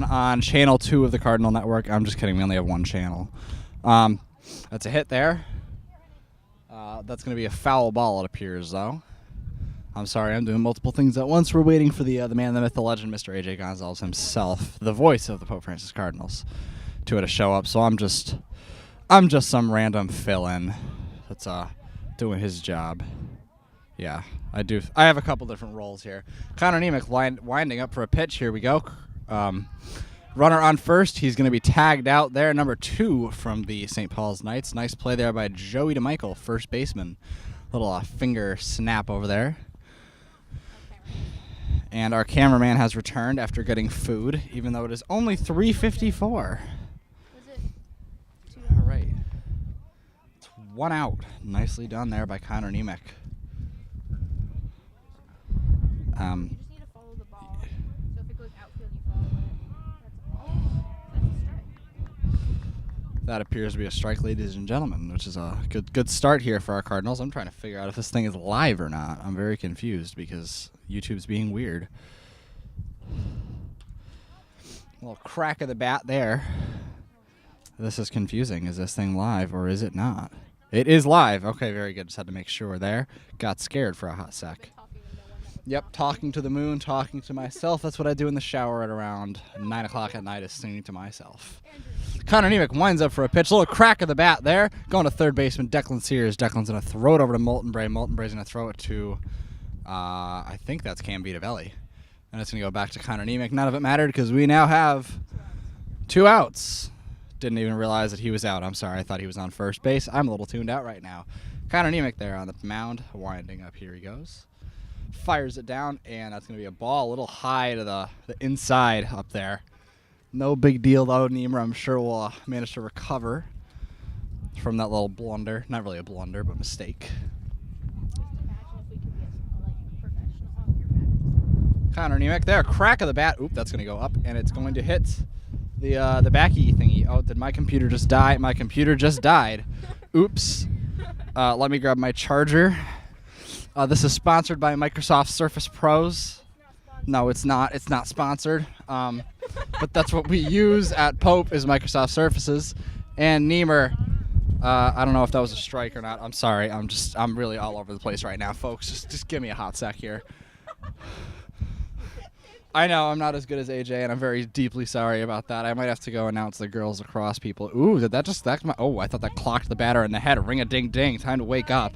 on channel 2 of the Cardinal Network. I'm just kidding. We only have one channel. That's a hit there. That's going to be a foul ball, it appears, though. I'm sorry, I'm doing multiple things at once. We're waiting for the man, the myth, the legend, Mr. AJ Gonzalez himself, the voice of the Pope Francis Cardinals, to show up. So I'm just some random fill-in that's doing his job. Yeah, I do. I have a couple different roles here. Connor Nemec winding up for a pitch. Here we go. Runner on first. He's going to be tagged out there. Number 2 from the St. Paul's Knights. Nice play there by Joey DeMichael, first baseman. Little finger snap over there. And our cameraman has returned after getting food, even though it is only 3:54. Was it 2? All right. It's 1 out. Nicely done there by Connor Nemec. You just need to follow the ball. So if it goes outfield, you follow it. That's a strike. That appears to be a strike, ladies and gentlemen, which is a good start here for our Cardinals. I'm trying to figure out if this thing is live or not. I'm very confused because YouTube's being weird. A little crack of the bat there. This is confusing. Is this thing live or is it not? It is live. Okay, very good. Just had to make sure there. Got scared for a hot sec. Yep, talking to the moon, talking to myself. That's what I do in the shower at around 9 o'clock at night, is singing to myself. Connor Nemec winds up for a pitch. A little crack of the bat there. Going to third baseman, Declan Sears. Declan's going to throw it over to Molten Bray. Molten Bray's going to throw it to, I think that's Cam Vitavelli. And it's going to go back to Connor Nemec. None of it mattered because we now have 2 outs. Didn't even realize that he was out. I'm sorry. I thought he was on first base. I'm a little tuned out right now. Connor Nemec there on the mound, winding up. Here he goes. Fires it down, and that's going to be a ball a little high to the inside up there. No big deal, though. Niemer, I'm sure, will manage to recover from that little blunder. Not really a blunder, but mistake. Connor Nemec there. Crack of the bat. Oop, that's going to go up, and it's going to hit the backy thingy. Oh, did my computer just die? My computer just died. Oops. Let me grab my charger. This is sponsored by Microsoft Surface Pros. No, it's not. It's not sponsored. But that's what we use at Pope is Microsoft Surfaces. And Niemer, I don't know if that was a strike or not. I'm sorry. I'm really all over the place right now, folks. Just give me a hot sec here. I know I'm not as good as AJ, and I'm very deeply sorry about that. I might have to go announce the girls lacrosse people. Ooh, did that just stack my? Oh, I thought that clocked the batter in the head. Ring a ding ding. Time to wake up.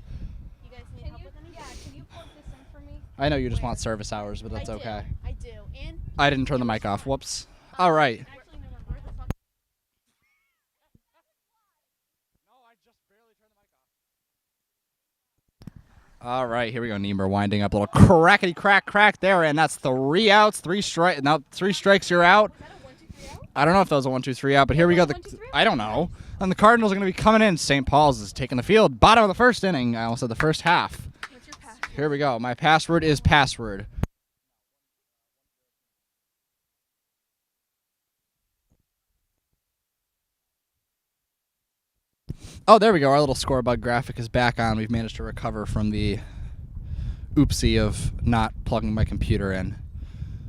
I know you just want service hours, but that's okay. I do. And I didn't turn the mic off. Whoops. All right. All right, here we go. Niemer winding up. A little crackety crack there, and that's 3 outs, 3 strikes. Now 3 strikes, you're out. is that a 1, 2, 3 out? I don't know if that was a 1, 2, 3 out, but here we go. I don't know. And the Cardinals are going to be coming in. St. Paul's is taking the field. Bottom of the first inning. I almost said the first half. What's your password? Here we go. My password is password. Oh, there we go. Our little scorebug graphic is back on. We've managed to recover from the oopsie of not plugging my computer in.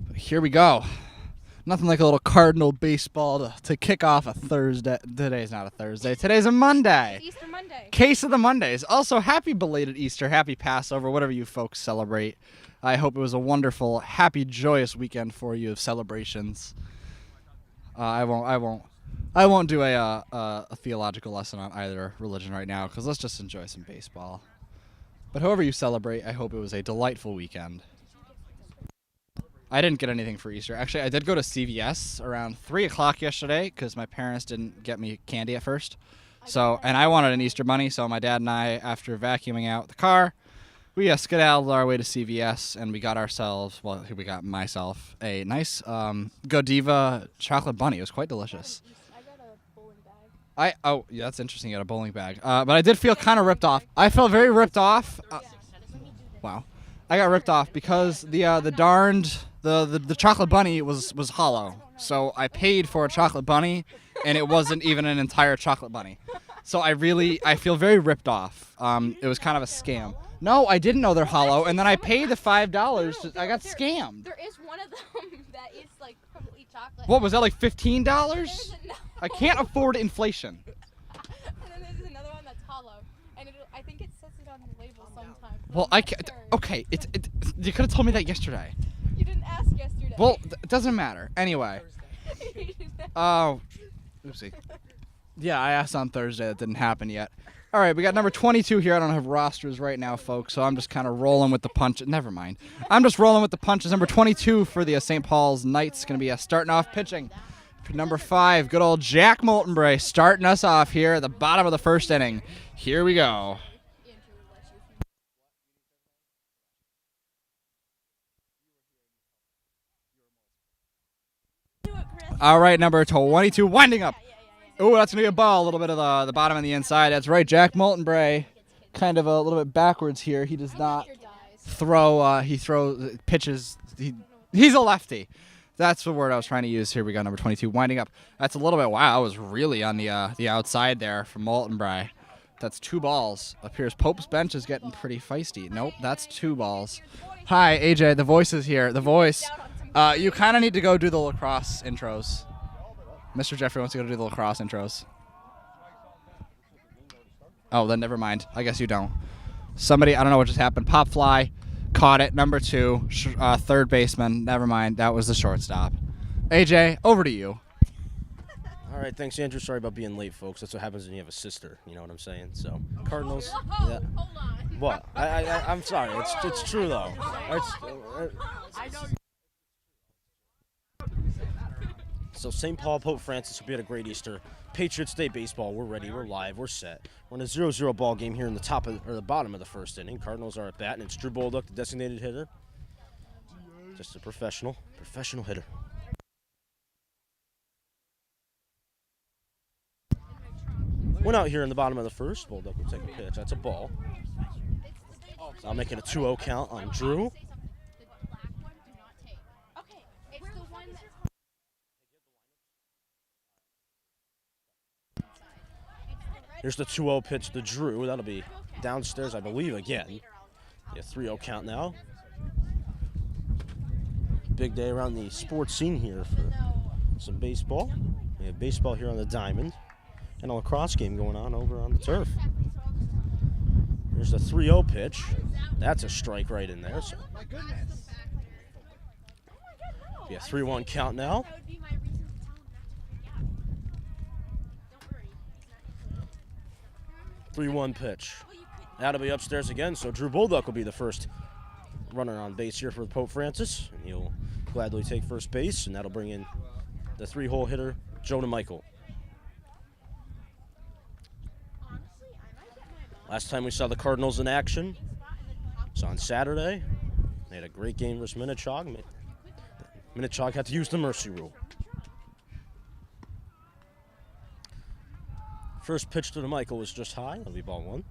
But here we go. Nothing like a little Cardinal baseball to kick off a Thursday. Today's not a Thursday. Today's a Monday. It's Easter Monday. Case of the Mondays. Also, happy belated Easter, happy Passover, whatever you folks celebrate. I hope it was a wonderful, happy, joyous weekend for you of celebrations. I won't do a theological lesson on either religion right now because let's just enjoy some baseball. But however you celebrate, I hope it was a delightful weekend. I didn't get anything for Easter. Actually, I did go to CVS around 3 o'clock yesterday because my parents didn't get me candy at first. And I wanted an Easter bunny, so my dad and I, after vacuuming out the car, we skedaddled our way to CVS, and we got myself a nice Godiva chocolate bunny. It was quite delicious. I got a bowling bag. Yeah, that's interesting. You got a bowling bag. But I did feel kind of ripped off. I felt very ripped off. Wow. I got ripped off because the chocolate bunny was hollow. So I paid for a chocolate bunny, and it wasn't even an entire chocolate bunny. So I feel very ripped off. It was kind of a scam. No, I didn't know they're hollow, and then I paid the $5. I got scammed. There is one of them that is like probably chocolate. What was that, like $15? There's I can't afford inflation. And then there's another one that's hollow, and I think it says it on the label sometimes. Well, I can't. Okay, you could have told me that yesterday. You didn't ask yesterday. Well, it doesn't matter. Anyway. Oh, oopsie. Yeah, I asked on Thursday. That didn't happen yet. All right, we got number 22 here. I don't have rosters right now, folks, so I'm just kind of rolling with the punches. Never mind. I'm just rolling with the punches. Number 22 for the St. Paul's Knights going to be starting off pitching. For number 5, good old Jack Moltenbray starting us off here at the bottom of the first inning. Here we go. All right, number 22 winding up. Oh, that's going to be a ball. A little bit of the bottom and the inside. That's right, Jack Moltenbray. Kind of a little bit backwards here. He does not throw. He throws pitches. He's a lefty. That's the word I was trying to use. Here we go, number 22 winding up. That's a little bit. Wow, I was really on the outside there from Moltenbray. That's 2 balls. Appears Pope's bench is getting pretty feisty. Nope, that's 2 balls. Hi, AJ. The voice is here. The voice. You kind of need to go do the lacrosse intros. Mr. Jeffrey wants to go do the lacrosse intros. Oh, then never mind. I guess you don't. Somebody, I don't know what just happened. Pop fly, caught it. Number 2, third baseman. Never mind. That was the shortstop. AJ, over to you. All right, thanks, Andrew. Sorry about being late, folks. That's what happens when you have a sister. You know what I'm saying? So, Cardinals. Yeah. Hold on. What? I'm sorry. It's true though. So St. Paul, Pope Francis, hope you had a great Easter. Patriots Day baseball. We're ready. We're live. We're set. We're in a 0-0 ball game here in the bottom of the first inning. Cardinals are at bat, and it's Drew Bolduc, the designated hitter. Just a professional hitter. Went out here in the bottom of the first. Bolduc will take a pitch. That's a ball. I'll make it a 2-0 count on Drew. Here's the 2-0 pitch to Drew. That'll be downstairs, I believe, again. Yeah, 3-0 count now. Big day around the sports scene here for some baseball. We have baseball here on the diamond and a lacrosse game going on over on the turf. Here's the 3-0 pitch. That's a strike right in there. So. Yeah, 3-1 count now. 3-1 pitch. That'll be upstairs again, so Drew Bolduc will be the first runner on base here for Pope Francis. And he'll gladly take first base, and that'll bring in the 3-hole hitter, Jonah Michael. Last time we saw the Cardinals in action was on Saturday. They had a great game versus Minnechaug. Minnechaug had to use the mercy rule. First pitch to the Michael was just high. That'll be ball 1.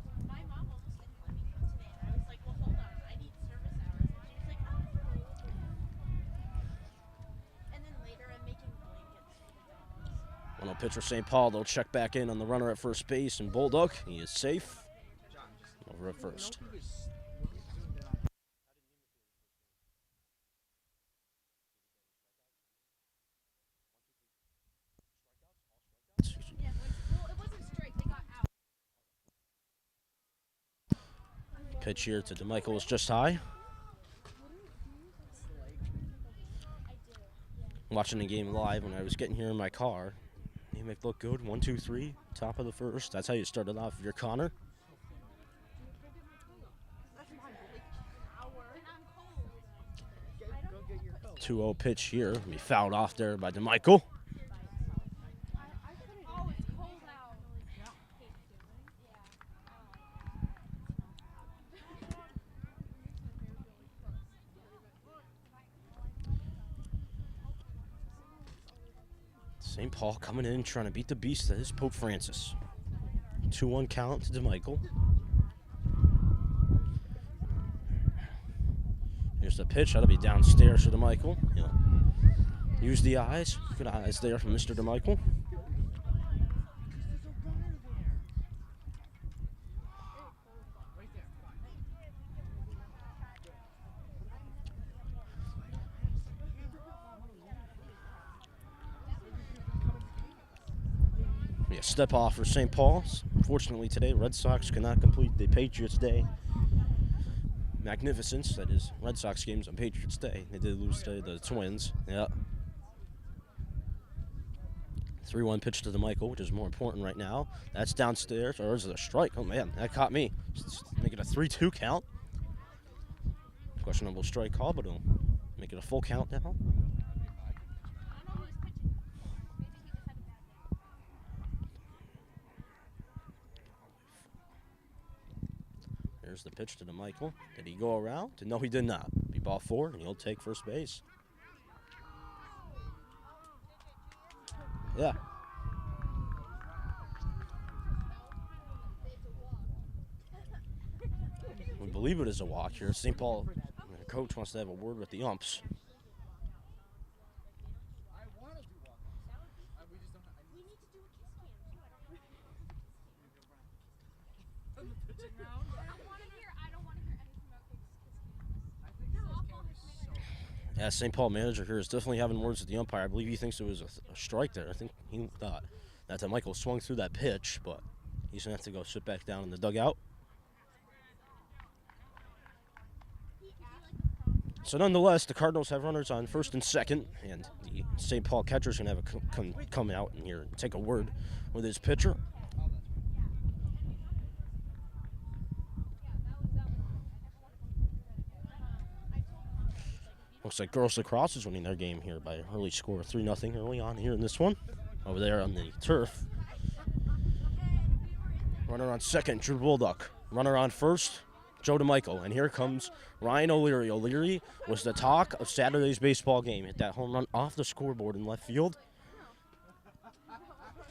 One-0 pitch for St. Paul. They'll check back in on the runner at first base, and Bolduc, he is safe over at first. Pitch here to DeMichael is just high. Watching the game live when I was getting here in my car. He make look good. 1, 2, 3, top of the first. That's how you started off your Connor. Go 2-0 pitch here. Be fouled off there by DeMichael. St. Paul coming in trying to beat the beast that is Pope Francis. 2-1 count to DeMichael. Here's the pitch. That'll be downstairs for DeMichael. He'll use the eyes. Good eyes there from Mr. DeMichael. Be a step off for St. Paul's. Unfortunately today, Red Sox cannot complete the Patriots Day magnificence. That is Red Sox games on Patriots Day. They did lose today, the Twins. Yeah. 3-1 pitch to the Michael, which is more important right now. That's downstairs, or is it a strike? Oh man, that caught me. Just make it a 3-2 count. Questionable strike call, but it'll make it a full count now. Here's the pitch to the Michael. Did he go around? No, he did not. Be ball 4, and he'll take first base. Yeah. We believe it is a walk here. St. Paul coach wants to have a word with the umps. Yeah, St. Paul manager here is definitely having words with the umpire. I believe he thinks it was a strike there. I think he thought that Michael swung through that pitch, but he's going to have to go sit back down in the dugout. So nonetheless, the Cardinals have runners on first and second, and the St. Paul catcher's going to have a come out in here and take a word with his pitcher. Looks like Girls Lacrosse is winning their game here by an early score of 3-0 early on here in this one. Over there on the turf. Runner on second, Drew Bulldog. Runner on first, Joe DeMichael. And here comes Ryan O'Leary. O'Leary was the talk of Saturday's baseball game. Hit that home run off the scoreboard in left field.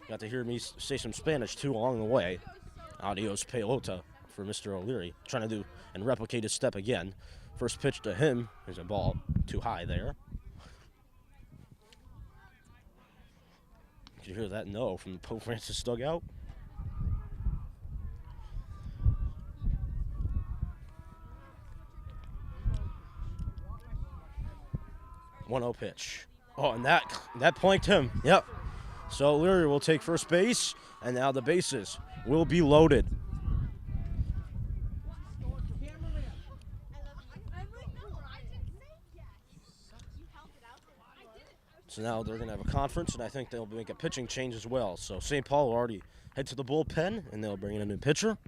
Got to hear me say some Spanish, too, along the way. Adios pelota for Mr. O'Leary. Trying to do and replicate his step again. First pitch to him is a ball too high there. Did you hear that no from the Pope Francis dugout? One-0 pitch. Oh, and that planked him. Yep. So Leary will take first base, and now the bases will be loaded. So now they're going to have a conference, and I think they'll make a pitching change as well. So St. Paul will already head to the bullpen, and they'll bring in a new pitcher.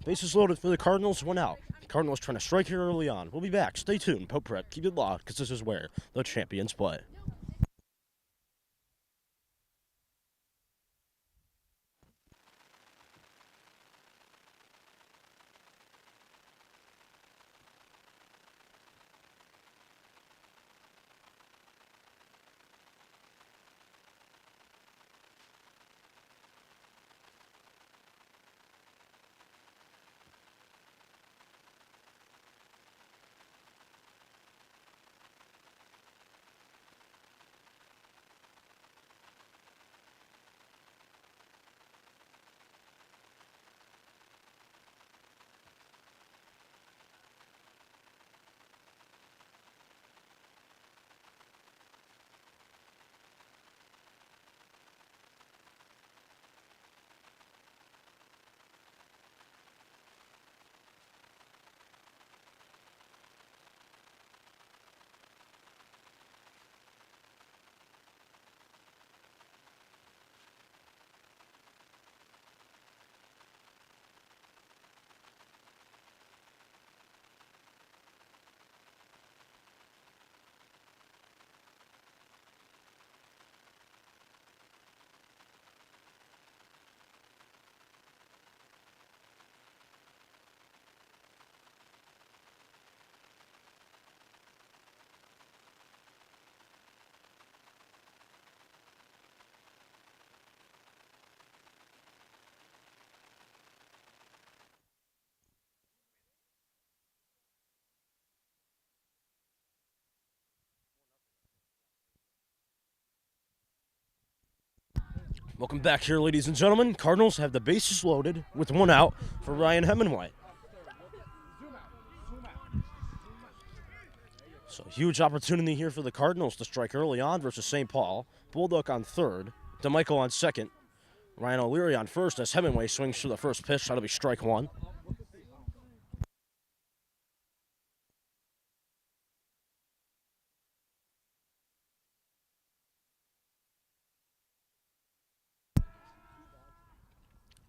Bases loaded for the Cardinals, 1 out. Cardinals trying to strike here early on. We'll be back. Stay tuned. Pope Prep. Keep it locked, because this is where the champions play. Welcome back here, ladies and gentlemen. Cardinals have the bases loaded with 1 out for Ryan Hemingway. So huge opportunity here for the Cardinals to strike early on versus St. Paul. Bulldog on third. DeMichael on second. Ryan O'Leary on first as Hemingway swings for the first pitch. That'll be strike one.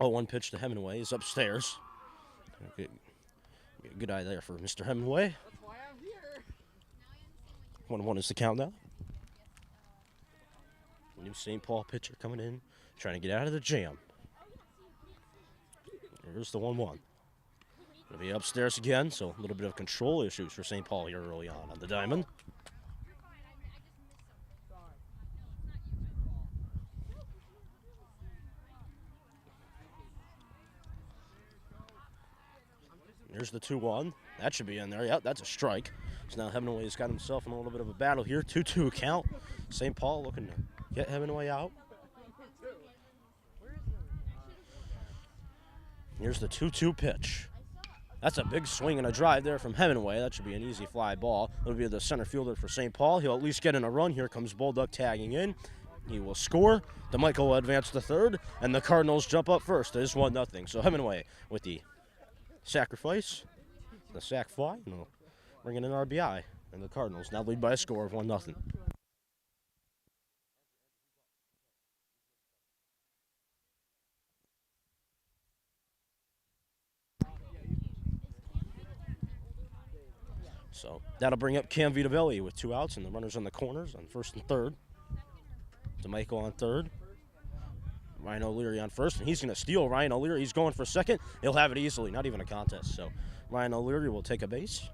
Oh, one pitch to Hemingway is upstairs. Good eye there for Mr. Hemingway. 1-1 is the count now. New St. Paul pitcher coming in, trying to get out of the jam. There's the 1-1. It'll be upstairs again, so a little bit of control issues for St. Paul here early on the diamond. Here's the 2-1. That should be in there. Yep, that's a strike. So now Hemingway's got himself in a little bit of a battle here. 2-2 count. St. Paul looking to get Hemingway out. Here's the 2-2 pitch. That's a big swing and a drive there from Hemingway. That should be an easy fly ball. It'll be the center fielder for St. Paul. He'll at least get in a run. Here comes Bulldog tagging in. He will score. DeMichael will advance to third, and the Cardinals jump up first. It is 1-0. So Hemingway with the sacrifice, the sac fly, and we'll bring in an RBI. And the Cardinals now lead by a score of 1-0. So that'll bring up Cam Vitavelli with 2 outs and the runners on the corners on first and third. DeMichael on third. Ryan O'Leary on first, and he's going to steal Ryan O'Leary. He's going for second. He'll have it easily, not even a contest. So Ryan O'Leary will take a base.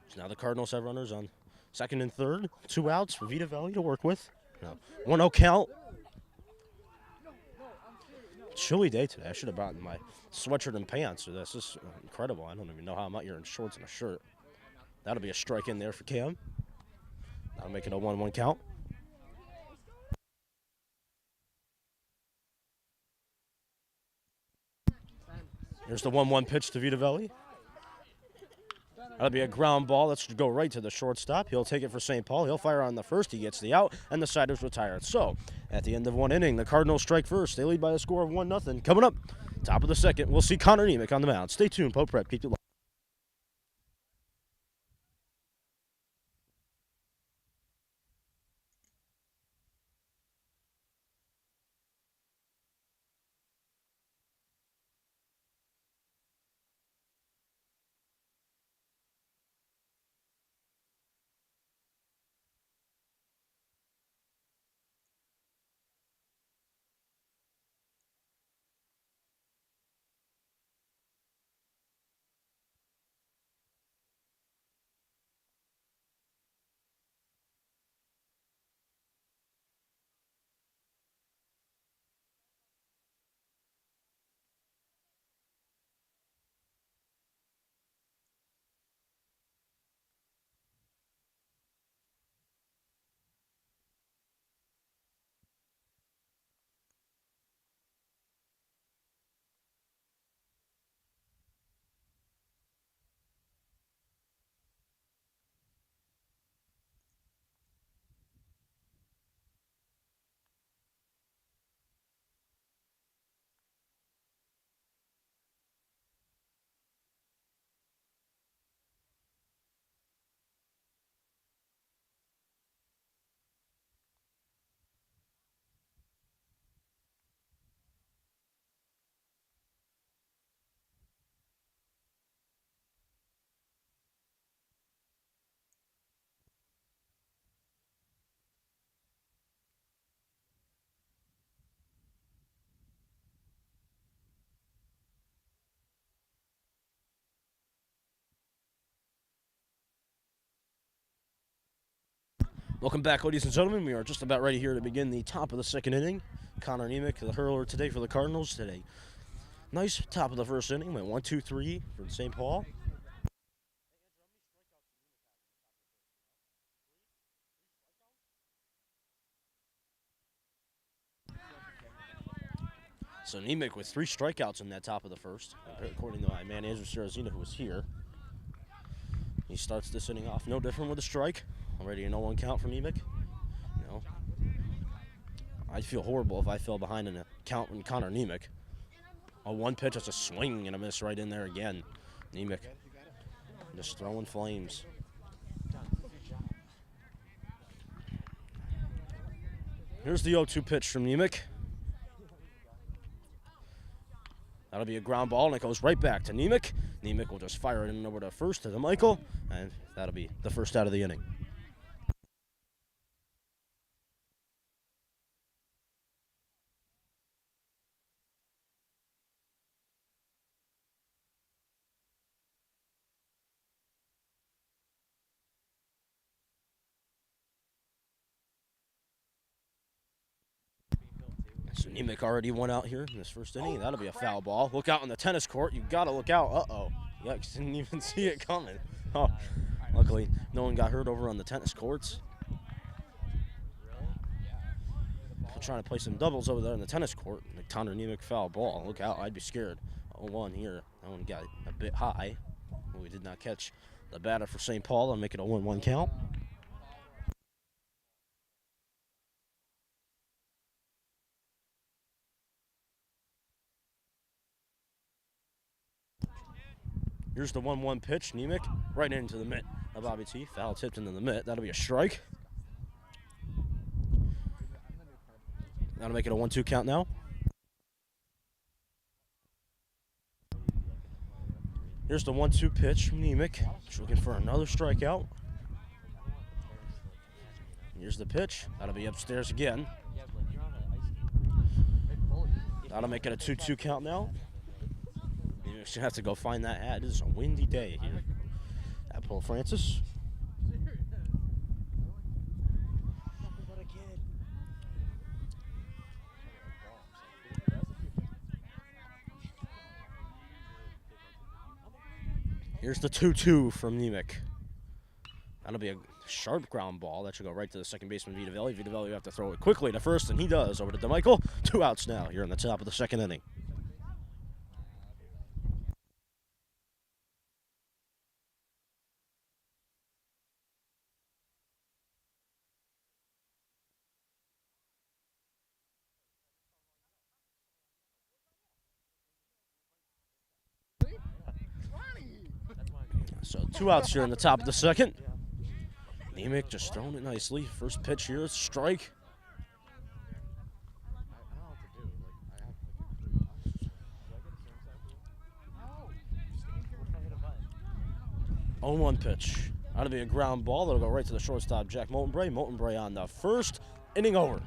So now the Cardinals have runners on second and third. 2 outs for Vitavelli to work with. No. 1-0 count. Chilly day today. I should have brought my sweatshirt and pants. So this is incredible. I don't even know how I'm out here in shorts and a shirt. That'll be a strike in there for Cam. That'll make it a 1-1 count. Here's the 1-1 pitch to Vitavelli. That'll be a ground ball. Let's go right to the shortstop. He'll take it for St. Paul. He'll fire on the first. He gets the out, and the side is retired. So, at the end of 1 inning, the Cardinals strike first. They lead by a score of 1-0. Coming up, top of the second, we'll see Connor Nemec on the mound. Stay tuned, Pope Prep. Keep it live. Welcome back, ladies and gentlemen. We are just about ready here to begin the top of the second inning. Connor Nemec, the hurler today for the Cardinals today. Nice top of the first inning. Went 1-2-3 for St. Paul. So Nemec with 3 strikeouts in that top of the first, according to my man Andrew Sarazina, who was here. He starts this inning off no different with a strike. Already a 0-1 count for Nemec. No. I'd feel horrible if I fell behind in a count with Connor Nemec. A one pitch, that's a swing and a miss right in there again. Nemec just throwing flames. Here's the 0-2 pitch from Nemec. That'll be a ground ball, and it goes right back to Nemec. Nemec will just fire it in over to first to DeMichael, and that'll be the first out of the inning. So Nemec already won out here in this first inning. That'll be a foul ball. Look out on the tennis court. You gotta look out. Uh-oh. Yikes, didn't even see it coming. Oh, luckily, no one got hurt over on the tennis courts. Trying to play some doubles over there in the tennis court. The Connor Nemec foul ball. Look out, I'd be scared. 0-1 here. That one got a bit high. We did not catch the batter for St. Paul and make it a 1-1 count. Here's the 1-1 pitch. Nemec right into the mitt of Bobby T. Foul tipped into the mitt. That'll be a strike. That'll make it a 1-2 count now. Here's the 1-2 pitch from Nemec. He's looking for another strikeout. Here's the pitch. That'll be upstairs again. That'll make it a 2-2 count now. Nemec's gonna have to go find that ad. It is a windy day here at Pope Francis. Here's the 2-2 from Nemec. That'll be a sharp ground ball. That should go right to the second baseman, Vitavelli. Vitavelli, you have to throw it quickly to first, and he does. Over to DeMichael. 2 outs now here in the top of the second inning. So 2 outs here in the top of the second. Nemec just throwing it nicely. First pitch here, strike. 0-1 pitch. That'll be a ground ball. That'll go right to the shortstop, Jack Motenbray. Motenbray on the first. Inning over.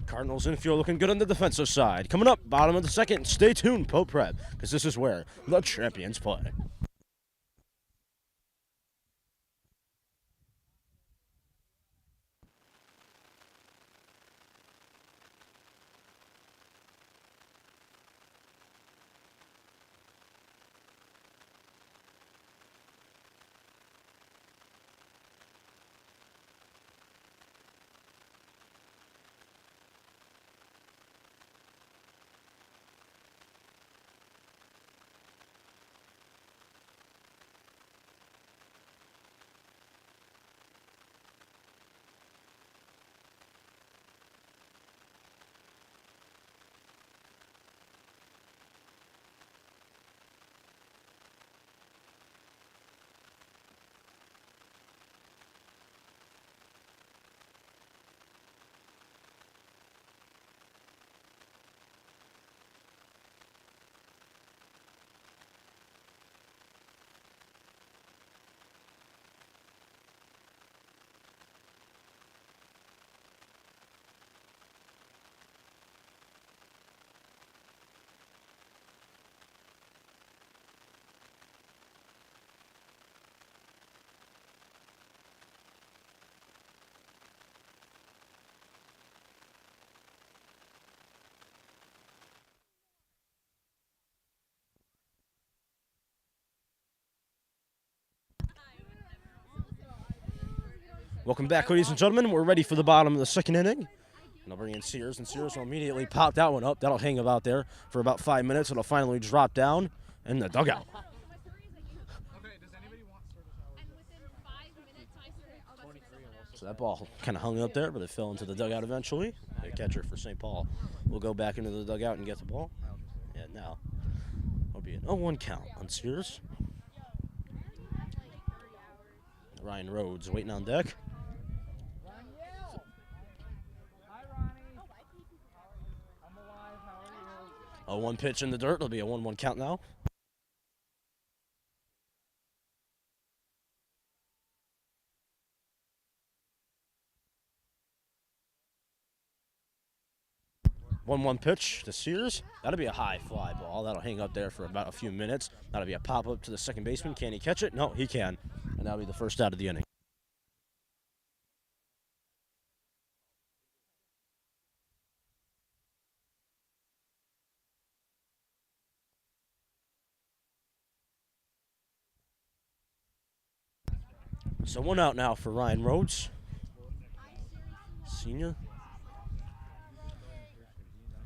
Cardinals infield looking good on the defensive side. Coming up, bottom of the second. Stay tuned, Pope Prep, because this is where the champions play. Welcome back, ladies and gentlemen. We're ready for the bottom of the second inning. And I'll bring in Sears, and Sears will immediately pop that one up. That'll hang about there for about 5 minutes. It'll finally drop down in the dugout. So that ball kind of hung up there, but it fell into the dugout eventually. The catcher for St. Paul will go back into the dugout and get the ball. And now it'll be an 0-1 count on Sears. Ryan Rhodes waiting on deck. 0-1 pitch in the dirt. It'll be a 1-1 count now. One pitch to Sears. That'll be a high fly ball. That'll hang up there for about a few minutes. That'll be a pop up to the second baseman. Can he catch it? No, he can. And that'll be the first out of the inning. So 1 out now for Ryan Rhodes, senior.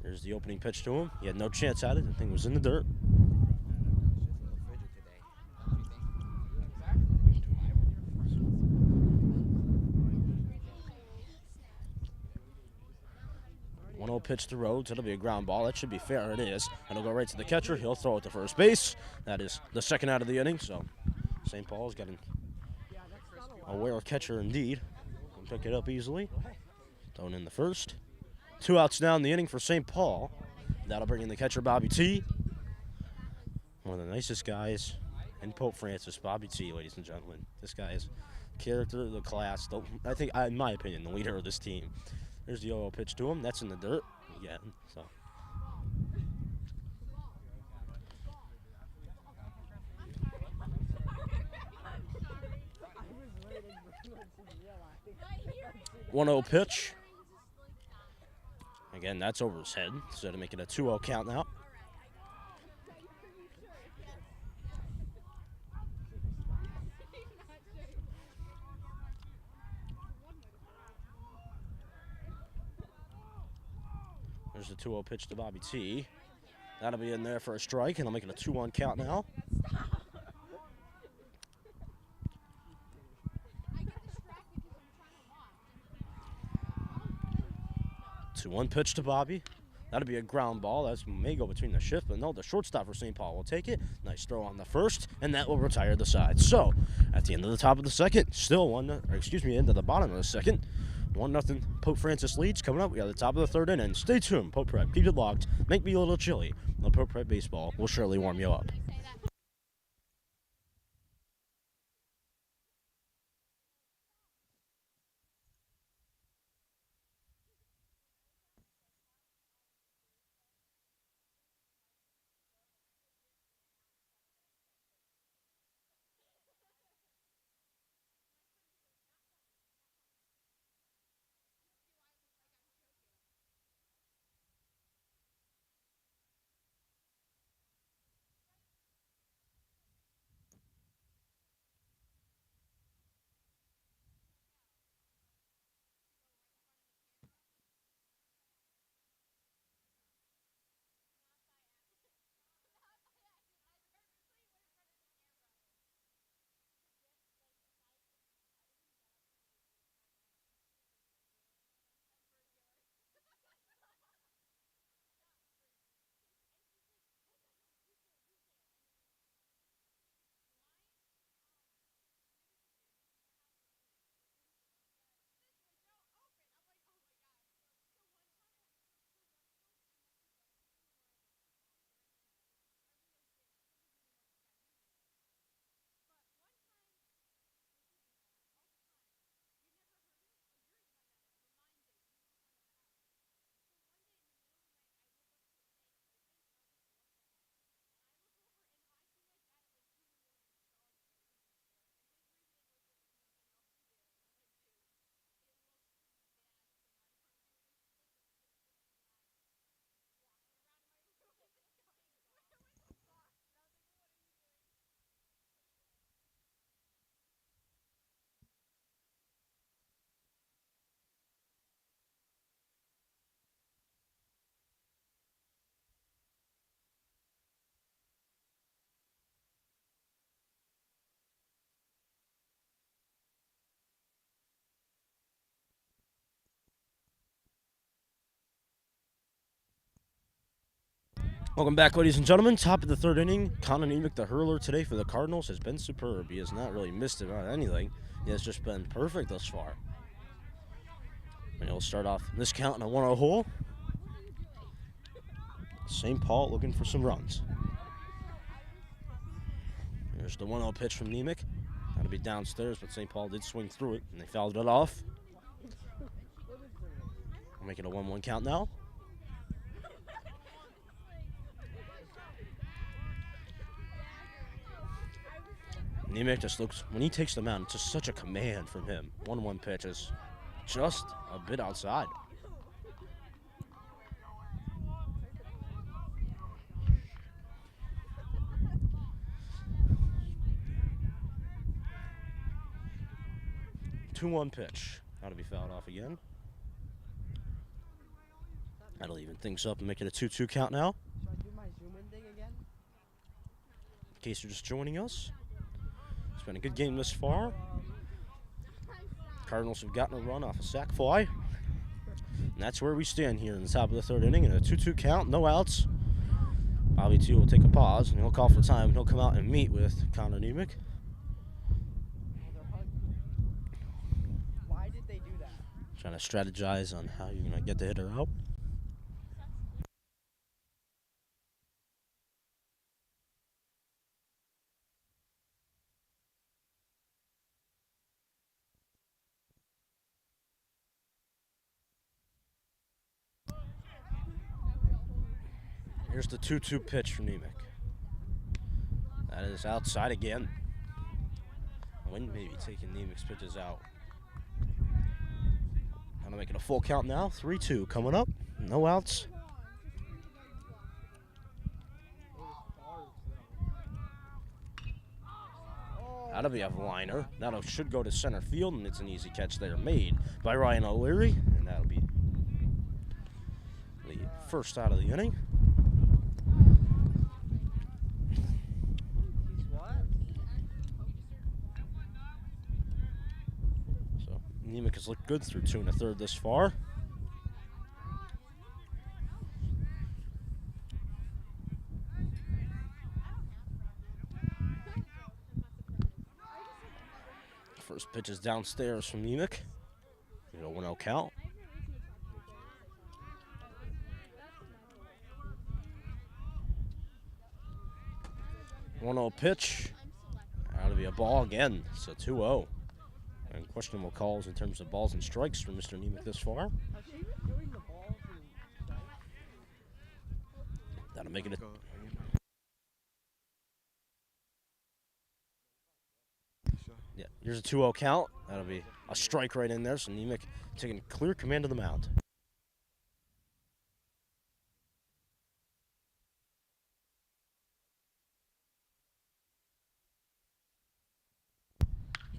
There's the opening pitch to him. He had no chance at it. The thing was in the dirt. One 0 pitch to Rhodes. It'll be a ground ball. That should be fair. It is. And it'll go right to the catcher. He'll throw it to first base. That is the second out of the inning. So St. Paul's got an aware catcher indeed. Can pick it up easily. Thrown in the first. 2 outs now in the inning for St. Paul. That'll bring in the catcher, Bobby T. One of the nicest guys in Pope Francis, Bobby T, ladies and gentlemen. This guy is character of the class. I think, in my opinion, the leader of this team. There's the 0-0 pitch to him. That's in the dirt again. So. One 0 pitch. Again, that's over his head, so to make it a 2-0 count now. There's the 2-0 pitch to Bobby T. That'll be in there for a strike, and I'll make it a 2-1 count now. 2-1 pitch to Bobby. That'll be a ground ball. That may go between the shift, but no, the shortstop for St. Paul will take it. Nice throw on the first, and that will retire the side. So, at the end of the top of the second, still end of the bottom of the second, 1-0 Pope Francis leads. Coming up, we got the top of the third inning. Stay tuned, Pope Prep. Keep it locked. Make me a little chilly. The Pope Prep baseball will surely warm you up. Welcome back, ladies and gentlemen. Top of the third inning. Connor Nemec, the hurler today for the Cardinals, has been superb. He has not really missed it on anything. He has just been perfect thus far. And he'll start off this count in a 1-0 hole. St. Paul looking for some runs. Here's the 1-0 pitch from Nemec. That'll be downstairs, but St. Paul did swing through it, and they fouled it off. We'll make it a 1-1 count now. Nemec just looks, when he takes the mound, it's just such a command from him. 1-1 pitch is just a bit outside. Two-one pitch. That'll be fouled off again. That'll even things up and make it a 2-2 count now. Should I do my zoom in thing again? In case you're just joining us. It's been a good game this far. Cardinals have gotten a run off a sac fly. And that's where we stand here in the top of the third inning in a 2-2 count, no outs. Bobby T will take a pause and he'll call for time and he'll come out and meet with Connor Nemec. Why did they do that? Trying to strategize on how you're going to get the hitter out. Here's the 2-2 pitch from Nemec. That is outside again. Wind maybe taking Nemec's pitches out. Gonna make it a full count now. 3-2 coming up. No outs. That'll be a liner. That should go to center field, and it's an easy catch there made by Ryan O'Leary, and that'll be the first out of the inning. So Nemec has looked good through 2 1/3 this far. First pitch is downstairs from Nemec. 1-0 count. One-0 pitch. That'll be a ball again. It's a 2-0. And questionable calls in terms of balls and strikes from Mr. Nemec this far. Has she been doing the balls and strikes? That'll make it a... Yeah, here's a 2-0 count. That'll be a strike right in there. So Nemec taking clear command of the mound.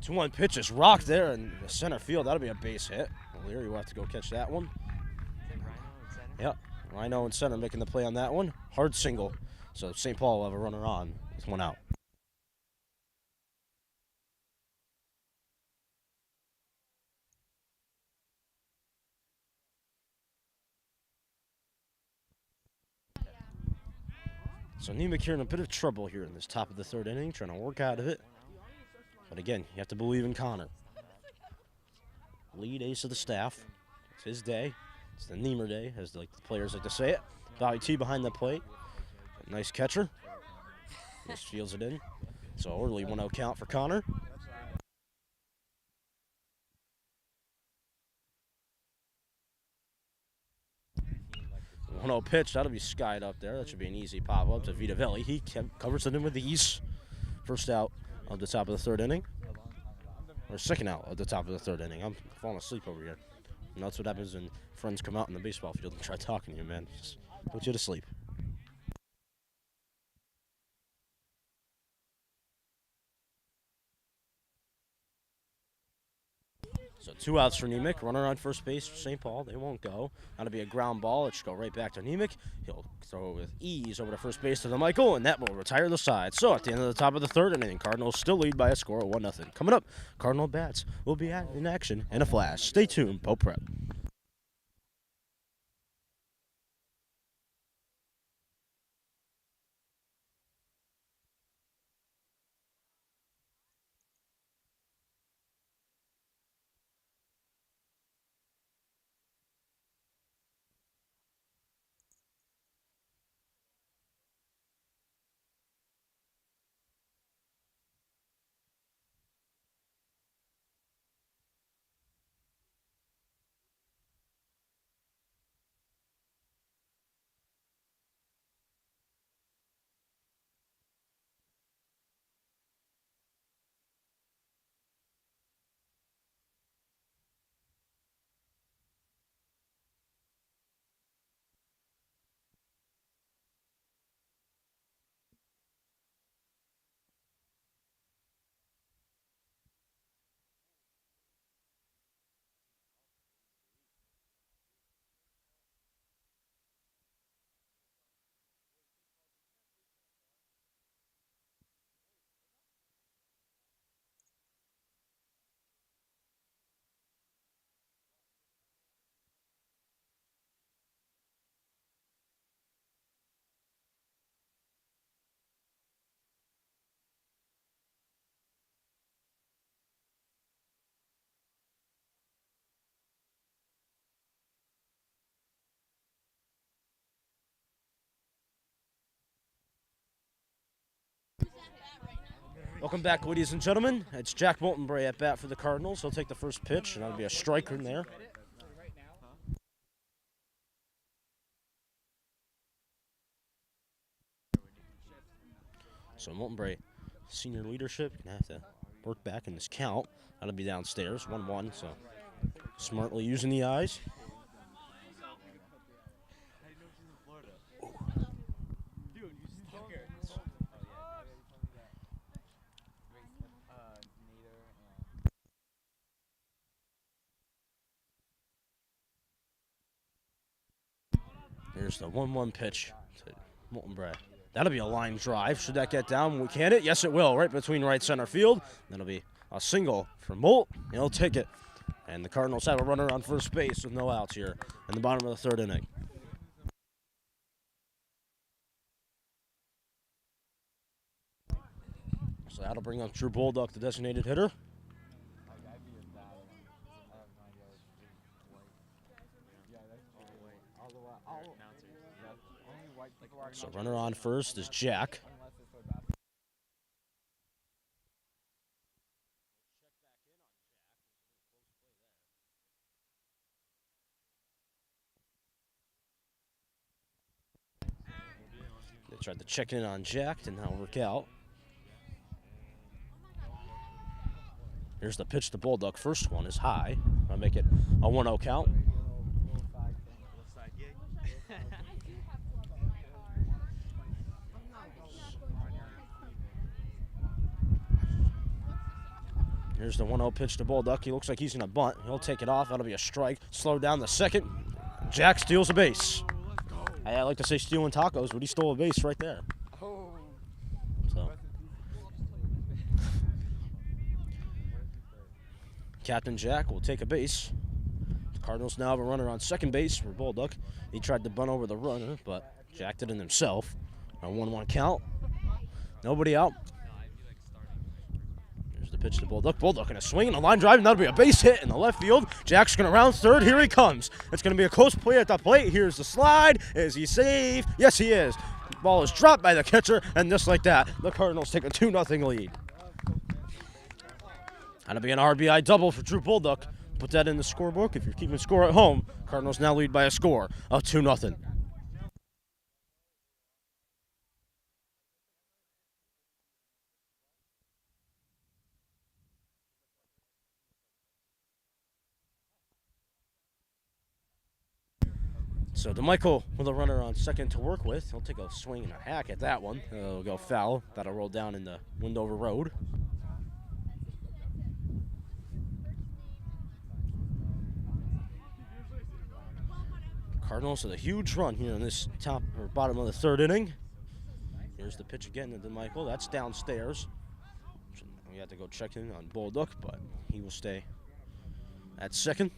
Two-one pitch is rocked there in the center field. That'll be a base hit. O'Leary will have to go catch that one. Yep, Rhino in center making the play on that one. Hard single. So St. Paul will have a runner on with 1 out. So Nemec here in a bit of trouble here in this top of the third inning, trying to work out of it. But again, you have to believe in Connor. Lead ace of the staff. It's his day. It's the Niemer day, as the players like to say it. Bobby T behind the plate. Nice catcher. Just fields it in. So early 1-0 count for Connor. 1-0 pitch. That'll be skied up there. That should be an easy pop-up to Vitavelli. He covers it in with ease. First out of the top of the third inning. Or second out of the top of the third inning. I'm falling asleep over here. And that's what happens when friends come out in the baseball field and try talking to you, man. Just put you to sleep. So 2 outs for Nemec. Runner on first base for St. Paul. They won't go. That'll be a ground ball. It should go right back to Nemec. He'll throw it with ease over to first base to the Michael, and that will retire the side. So at the end of the top of the third inning, Cardinals still lead by a score of 1-0. Coming up, Cardinal bats will be in action in a flash. Stay tuned. Pope Prep. Welcome back, ladies and gentlemen. It's Jack Moultonbray at bat for the Cardinals. He'll take the first pitch, and that'll be a striker in there. So Moultonbray, senior leadership, gonna have to work back in this count. That'll be downstairs, 1-1. So smartly using the eyes. Here's the 1-1 pitch to Moultonbray. That'll be a line drive. Should that get down? We can it? Yes, it will. Right between right center field. That'll be a single for Molt. He'll take it. And the Cardinals have a runner on first base with no outs here in the bottom of the third inning. So that'll bring up Drew Bolduck, the designated hitter. So runner on first is Jack. They tried to check in on Jack, did not work out. Here's the pitch to Bolduck. First one is high. I'll make it a 1-0 count. Here's the 1-0 pitch to Bolduck. He looks like he's going to bunt. He'll take it off. That'll be a strike. Slow down the second. Jack steals a base. I like to say stealing tacos, but he stole a base right there. So. Captain Jack will take a base. The Cardinals now have a runner on second base for Bolduck. He tried to bunt over the runner, but Jack did it himself. A 1-1 count. Nobody out. Here's the pitch to Bolduck. Bolduck going to swing and a line drive, and that'll be a base hit in the left field. Jack's going to round third. Here he comes. It's going to be a close play at the plate. Here's the slide. Is he safe? Yes, he is. The ball is dropped by the catcher, and just like that, the Cardinals take a 2-0 lead. That'll be an RBI double for Drew Bolduck. Put that in the scorebook. If you're keeping score at home, Cardinals now lead by a score of 2-0. So DeMichael with a runner on second to work with. He'll take a swing and a hack at that one. It'll go foul. That'll roll down in the Windover Road. Cardinals with a huge run here in this top or bottom of the third inning. Here's the pitch again to DeMichael. That's downstairs. We have to go check in on Bolduck, but he will stay at second.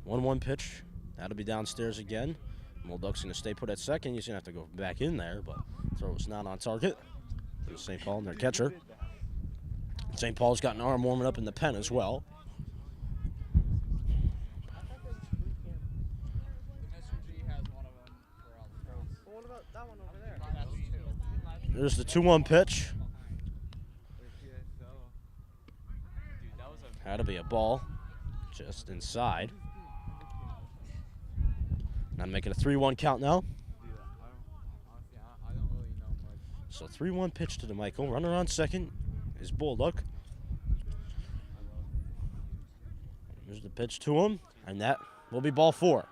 One pitch. That'll be downstairs again. Bolduck's going to stay put at second. He's going to have to go back in there, but throw is not on target. There's St. Paul and their catcher. St. Paul's got an arm warming up in the pen as well. There's the 2-1 pitch. That'll be a ball just inside. I'm making a 3-1 count now. So 3-1 pitch to DeMichael. Runner on second is Bolduck. There's the pitch to him, and that will be ball 4.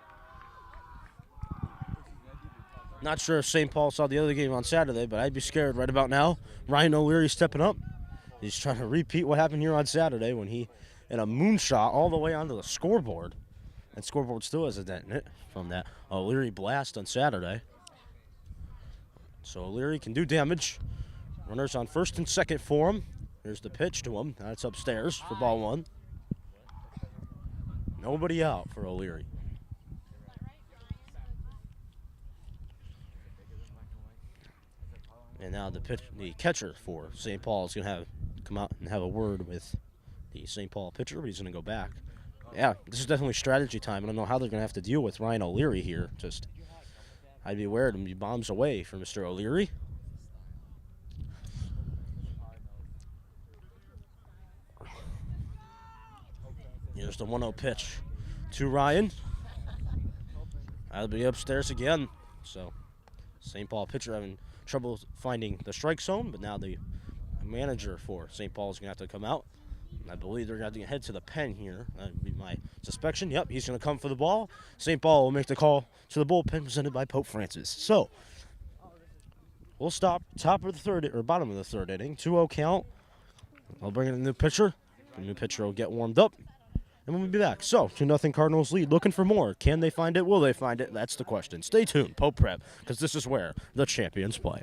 Not sure if St. Paul saw the other game on Saturday, but I'd be scared right about now. Ryan O'Leary stepping up. He's trying to repeat what happened here on Saturday when he hit a moonshot all the way onto the scoreboard. And scoreboard still has a dent in it from that O'Leary blast on Saturday. So O'Leary can do damage. Runners on first and second for him. Here's the pitch to him. That's upstairs for ball 1. Nobody out for O'Leary. And now the catcher for St. Paul is going to come out and have a word with the St. Paul pitcher, but he's going to go back. Yeah, this is definitely strategy time. I don't know how they're going to have to deal with Ryan O'Leary here. Just, I'd be aware to be bombs away for Mr. O'Leary. Here's the 1-0 pitch to Ryan. That'll be upstairs again. So, St. Paul pitcher having trouble finding the strike zone, but now the manager for St. Paul is going to have to come out. And I believe they're going to have to head to the pen here. That would be my suspicion. Yep, he's going to come for the ball. St. Paul will make the call to the bullpen presented by Pope Francis. So, we'll stop top of the third, or bottom of the third inning. 2-0 count. I'll bring in a new pitcher. The new pitcher will get warmed up. And we'll be back. So, 2-0 Cardinals lead. Looking for more. Can they find it? Will they find it? That's the question. Stay tuned. Pope Prep, because this is where the champions play.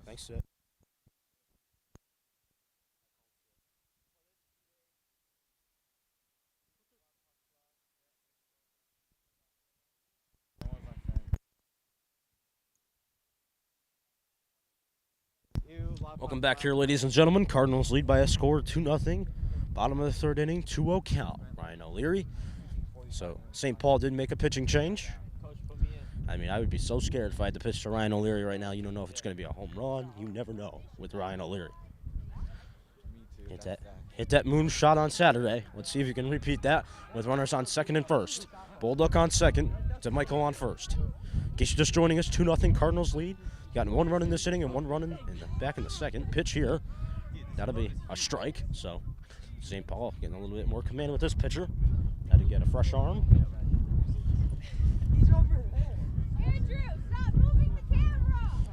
Thanks, Sid. Welcome back here, ladies and gentlemen. Cardinals lead by a score of 2-0. Bottom of the third inning, 2-0 count. Ryan O'Leary. So, St. Paul did make a pitching change. I mean, I would be so scared if I had to pitch to Ryan O'Leary right now. You don't know if it's going to be a home run. You never know with Ryan O'Leary. Hit that moonshot on Saturday. Let's see if you can repeat that with runners on second and first. Bolduc on second, to Michael on first. In case you're just joining us, 2-0 Cardinals lead. Got 1 run in this inning and 1 run back in the second. Pitch here. That'll be a strike. So St. Paul getting a little bit more command with this pitcher. Had to get a fresh arm. Andrew, stop moving the camera!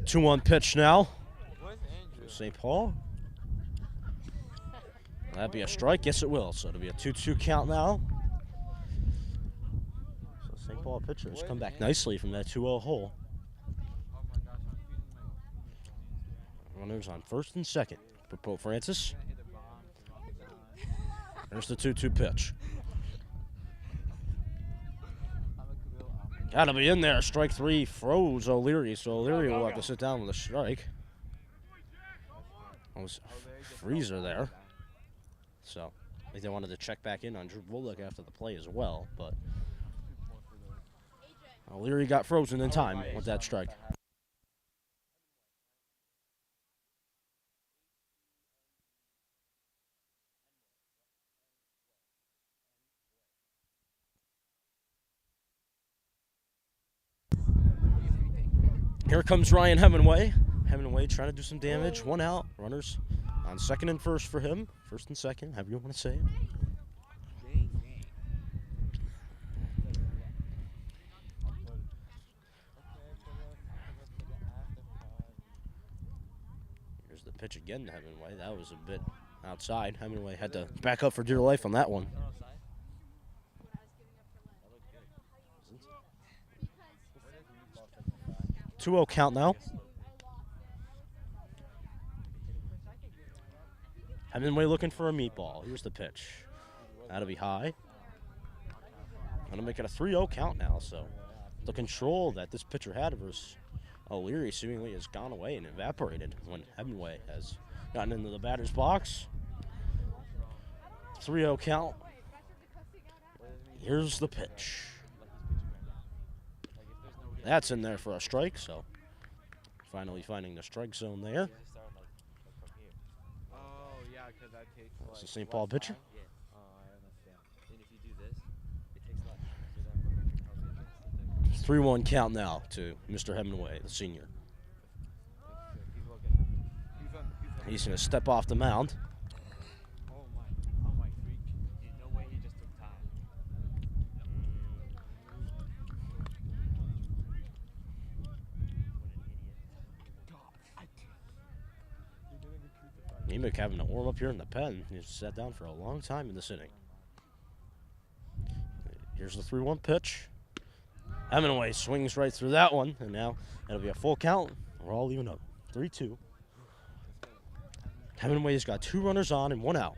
2-1 pitch now. St. Paul. That'd be a strike. Yes, it will. So it'll be a 2-2 count now. So St. Paul pitchers come back nicely from that 2-0 hole. Runners on first and second for Pope Francis. There's the 2-2 pitch. Gotta be in there. Strike 3 froze O'Leary, so O'Leary will have to sit down with a strike. I was freezer there. So I think they wanted to check back in on Drew Bullock after the play as well, but O'Leary got frozen in time with that strike. Here comes Ryan Hemingway. Hemingway trying to do some damage. 1 out. Runners on second and first for him. First and second, however you want to say it. Here's the pitch again to Hemingway. That was a bit outside. Hemingway had to back up for dear life on that one. 2-0 count now. Hemingway looking for a meatball. Here's the pitch. That'll be high. Gonna make it a 3-0 count now. So the control that this pitcher had versus O'Leary seemingly has gone away and evaporated when Hemingway has gotten into the batter's box. 3-0 count. Here's the pitch. That's in there for a strike, so finally finding the strike zone there. Oh, yeah, because that takes It's the St. Paul pitcher. Yeah. Oh, I understand. Then if you do this, it takes less. So then 3-1 count now to Mr. Hemingway, the senior. he's looking. He's going to step off the mound. Oh my freak. Dude, no way he just took time. Emick having to warm up here in the pen. He's sat down for a long time in this inning. Here's the 3-1 pitch. Hemingway swings right through that one, and now it'll be a full count. We're all even up. 3-2. Hemingway's got 2 runners on and 1 out.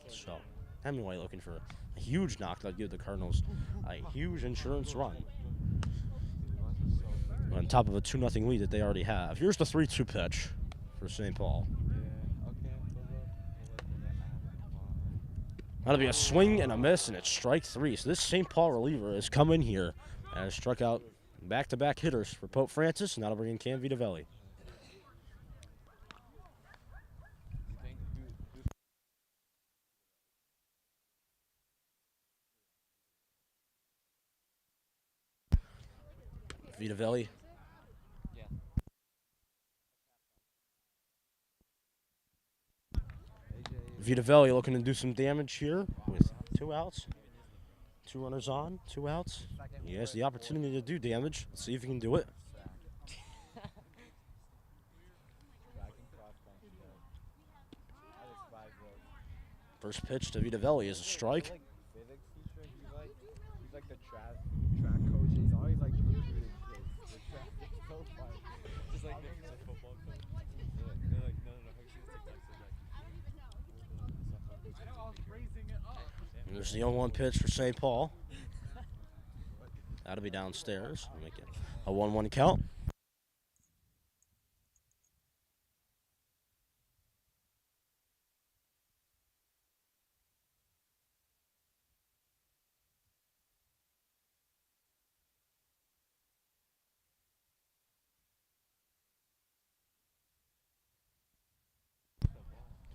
So Hemingway looking for a huge knock that give the Cardinals a huge insurance run on top of a 2-0 lead that they already have. Here's the 3-2 pitch for St. Paul. That'll be a swing and a miss, and it's strike 3. So this St. Paul reliever has come in here and has struck out back-to-back hitters for Pope Francis, and that'll bring in Cam Vitavelli. Vitavelli. Vitavelli looking to do some damage here with 2 outs. 2 runners on, 2 outs. He has the opportunity to do damage. Let's see if he can do it. First pitch to Vitavelli is a strike. Physics teacher, he's like the track coach. He's always like the recruiting kids. It's so funny. Just like the football coach. They're like, no, And there's the 0-1 pitch for St. Paul. That'll be downstairs. Make it a 1-1 count.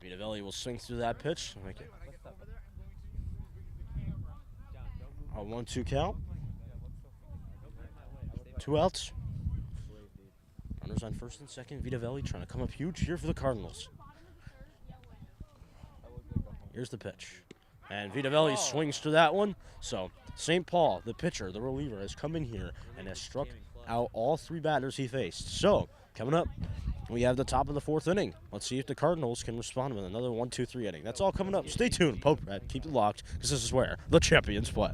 Vitavelli will swing through that pitch. Make it a 1-2 count. 2 outs. Runners on first and second. Vitavelli trying to come up huge here for the Cardinals. Here's the pitch. And Vitavelli swings to that one. So St. Paul, the pitcher, the reliever, has come in here and has struck out all 3 batters he faced. So coming up, we have the top of the 4th inning. Let's see if the Cardinals can respond with another 1-2-3 inning. That's all coming up. Stay tuned. Pope Red, keep it locked, because this is where the champions play.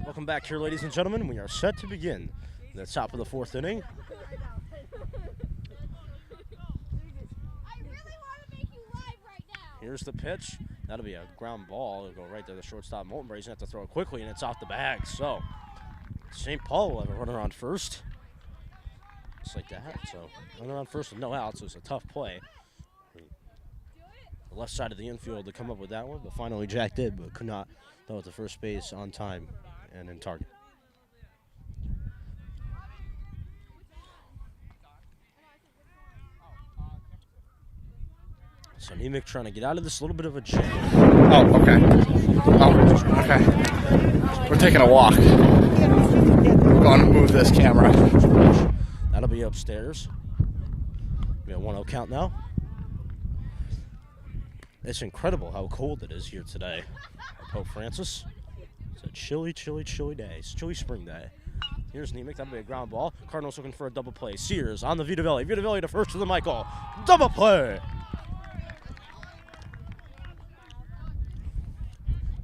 Welcome back here, ladies and gentlemen. We are set to begin the top of the fourth inning. Here's the pitch. That'll be a ground ball. It'll go right to the shortstop. Moltenberry's going to have to throw it quickly, and it's off the bag. So, St. Paul will have a runner on first. Just like that. So, runner on first with no outs. So it's a tough play. The left side of the infield to come up with that one, but finally Jack did, but could not throw it to first base on time and in target. So Nemec trying to get out of this little bit of a jam. Oh, okay. Oh, okay. We're taking a walk. I'm going to move this camera. That'll be upstairs. We got 1-0 count now. It's incredible how cold it is here today at Pope Francis. It's a chilly, chilly, chilly day. It's chilly spring day. Here's Nemec. That'll be a ground ball. Cardinals looking for a double play. Sears on the Vitavelli. Vitavelli to first to the Michael. Double play.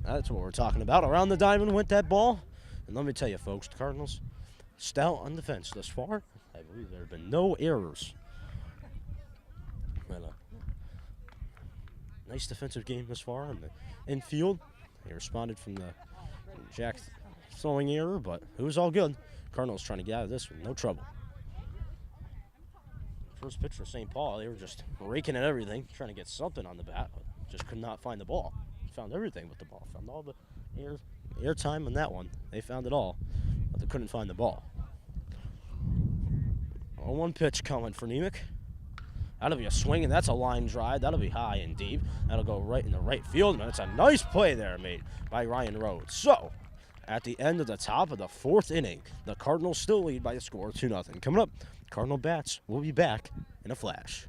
That's what we're talking about. Around the diamond went that ball. And let me tell you, folks, the Cardinals stout on defense thus far. I believe there have been no errors. But, nice defensive game thus far in the infield. They responded from the Jack throwing error, but it was all good. Cardinals trying to get out of this with no trouble. First pitch for St. Paul, they were just raking at everything, trying to get something on the bat, but just could not find the ball. Found everything with the ball. Found all the air time on that one. They found it all, but they couldn't find the ball. 0-1 pitch coming for Nemec. That'll be a swing, and that's a line drive. That'll be high and deep. That'll go right in the right field, and it's a nice play there made by Ryan Rhodes. So, at the end of the top of the fourth inning, the Cardinals still lead by a score of 2-0. Coming up, Cardinal Bats will be back in a flash.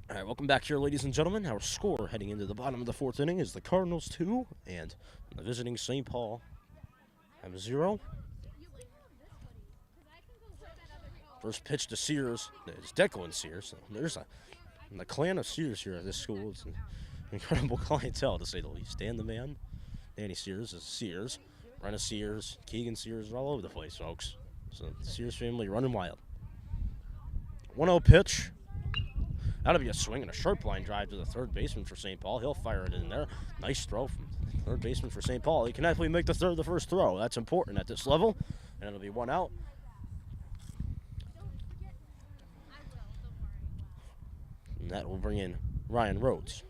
All right, welcome back here, ladies and gentlemen. Our score heading into the bottom of the fourth inning is the Cardinals 2 and the visiting St. Paul have 0. First pitch to Sears. It's Declan Sears. There's the clan of Sears here at this school. It's an incredible clientele, to say the least. Dan the Man, Danny Sears is Sears. Brenna Sears, Keegan Sears are all over the place, folks. So the Sears family running wild. 1-0 pitch. That'll be a swing and a sharp line drive to the third baseman for St. Paul. He'll fire it in there. Nice throw from third baseman for St. Paul. He can actually make the first throw. That's important at this level. And it'll be 1 out. And that will bring in Ryan Rhodes.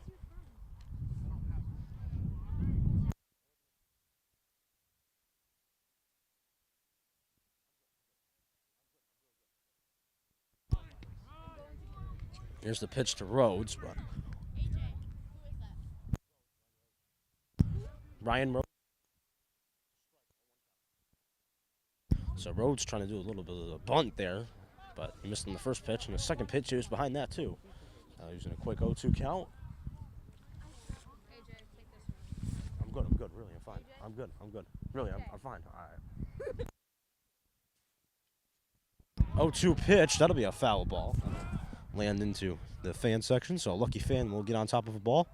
Here's the pitch to Rhodes, but Ryan Rhodes. So Rhodes trying to do a little bit of a bunt there, but he missed on the first pitch, and the second pitch he was behind that too. Using a quick 0-2 count. AJ, take this one. I'm good, really, I'm fine. I'm good. Really, I'm fine. All right. 0-2 pitch, that'll be a foul ball. Land into the fan section, so a lucky fan will get on top of a ball.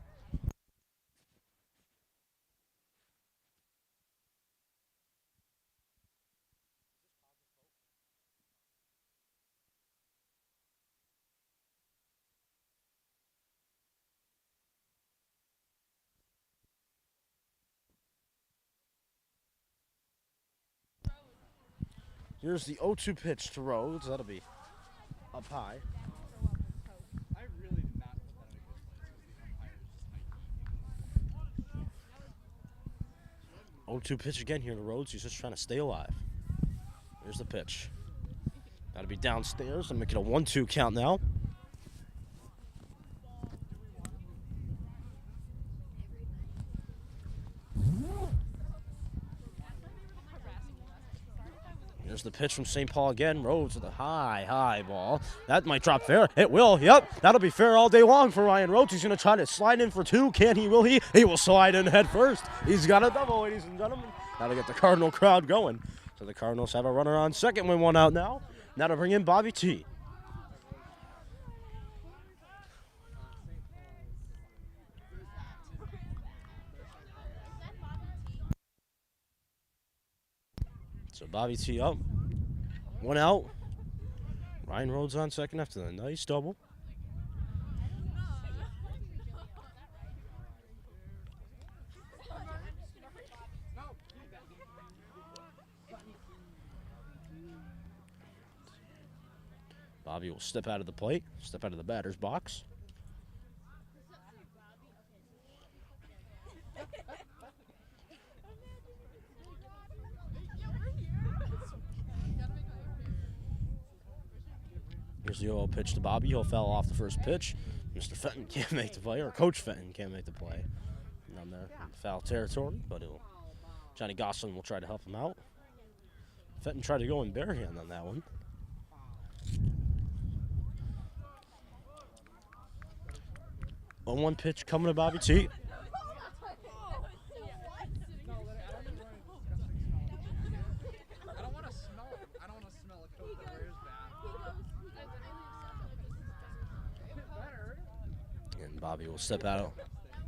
Here's the 0-2 pitch to Rhodes. That'll be up high. I really did not put that in a good place because the umpire is just 0-2 pitch again here to Rhodes. He's just trying to stay alive. Here's the pitch. That'll be downstairs. I'm making a 1-2 count now. Here's the pitch from St. Paul again. Rhodes with a high ball. That might drop fair. It will. Yep. That'll be fair all day long for Ryan Rhodes. He's going to try to slide in for 2. Can he? Will he? He will slide in head first. He's got a double, ladies and gentlemen. That'll get the Cardinal crowd going. So the Cardinals have a runner on second with 1 out now. Now to bring in Bobby T. So Bobby T up. 1 out. Ryan Rhodes on second after the nice double. Bobby will step out of the plate, step out of the batter's box. Here's the 0 pitch to Bobby. He'll foul off the first pitch. Mr. Fenton can't make the play, or Coach Fenton can't make the play. Down there in foul territory, but Johnny Gosselin will try to help him out. Fenton tried to go in bare hand on that one. A 1 pitch coming to Bobby T. I don't want to smell a coat that wears that. And Bobby will step out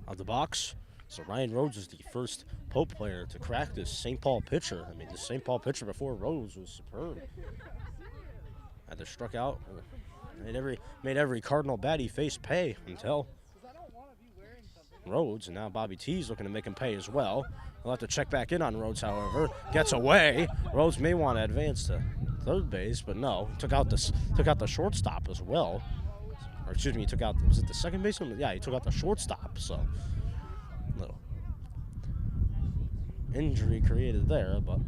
of the box. So Ryan Rhodes is the first Pope player to crack this St. Paul pitcher. I mean, the St. Paul pitcher before Rhodes was superb. Either struck out, or made every Cardinal bat he faced pay until Rhodes, and now Bobby T's looking to make him pay as well. He'll have to check back in on Rhodes, however. Gets away. Rhodes may want to advance to third base, but no. Took out the shortstop as well. Or excuse me, he took out, was it the second baseman? Yeah, he took out the shortstop, so little injury created there, but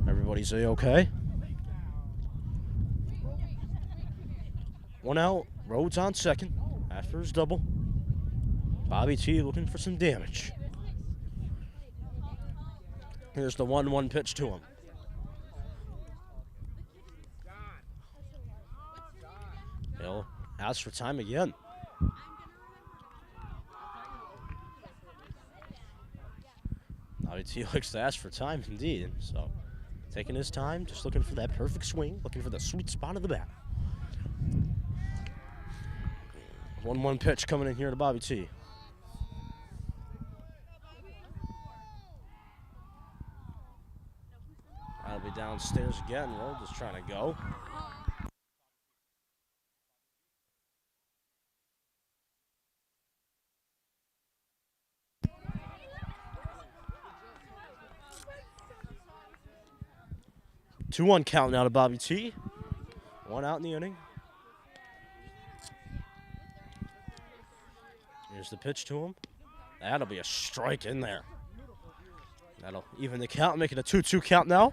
everybody's A-okay. 1 out, Rhodes on second after his double. Bobby T looking for some damage. Here's the 1-1 pitch to him. He'll ask for time again. Bobby T likes to ask for time indeed. So taking his time, just looking for that perfect swing, looking for the sweet spot of the bat. 1-1 pitch coming in here to Bobby T. That'll be downstairs again. Rhodes is trying to go. Two 2-1 count now to Bobby T. 1 out in the inning. Here's the pitch to him. That'll be a strike in there. That'll even the count, make it a 2-2 count now.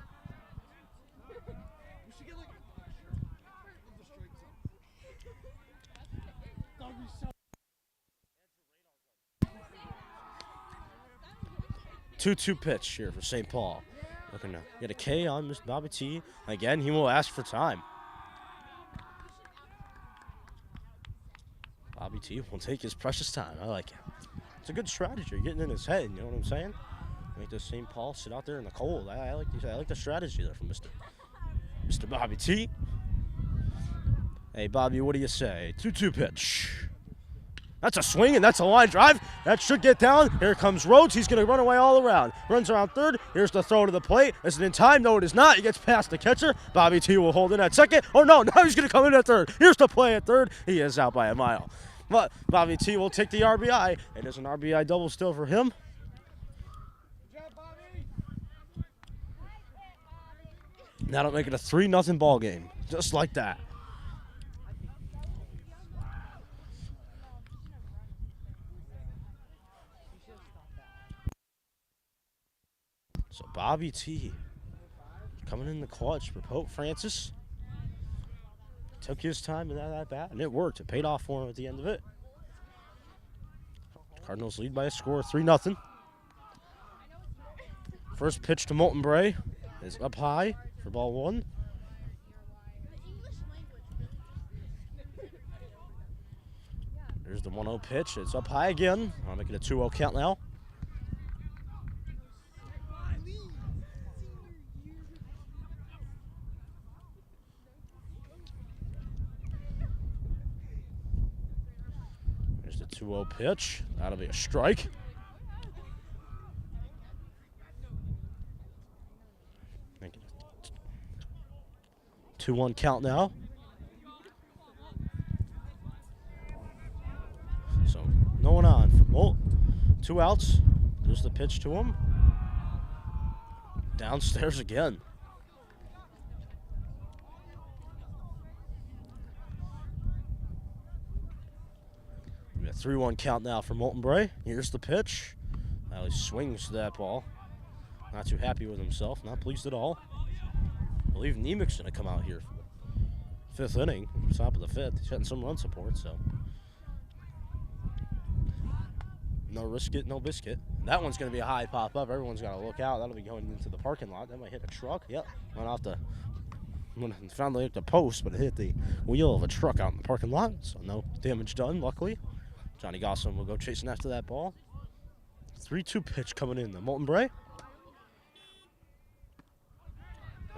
Two-two pitch here for St. Paul. Looking to get a K on Mr. Bobby T. Again, he will ask for time. T will take his precious time. I like it. It's a good strategy. You're getting in his head. You know what I'm saying? Make this St. Paul sit out there in the cold. I like these. I like the strategy there from Mr. Bobby T. Hey, Bobby, what do you say? 2-2 pitch. That's a swing, and that's a line drive. That should get down. Here comes Rhodes. He's going to run away all around. Runs around third. Here's the throw to the plate. Is it in time? No, it is not. He gets past the catcher. Bobby T will hold in at second. Oh, no. Now he's going to come in at third. Here's the play at third. He is out by a mile. But Bobby T will take the RBI. It is an RBI double still for him. That'll make it a 3-0 ball game. Just like that. So Bobby T coming in the clutch for Pope Francis. Took his time in that bat, and it worked. It paid off for him at the end of it. Cardinals lead by a score of 3-0. First pitch to Molten Bray is up high for ball one. There's the 1-0 pitch. It's up high again. I'll make it a 2-0 count now. There's the 2-0 pitch. That'll be a strike. Make it a 2-1 count now. So no one on for Molt. 2 outs. There's the pitch to him. Downstairs again. We got 3-1 count now for Molten Bray. Here's the pitch. Now he swings to that ball. Not too happy with himself. Not pleased at all. I believe Nemec's going to come out here for the 5th inning. Top of the 5th. He's getting some run support, so. No risk it, no biscuit. That one's going to be a high pop up. Everyone's got to look out. That'll be going into the parking lot. That might hit a truck. Yep. Went off the. Found the post, but it hit the wheel of a truck out in the parking lot. So no damage done, luckily. Johnny Gosselin will go chasing after that ball. 3-2 pitch coming in. The Molten Bray.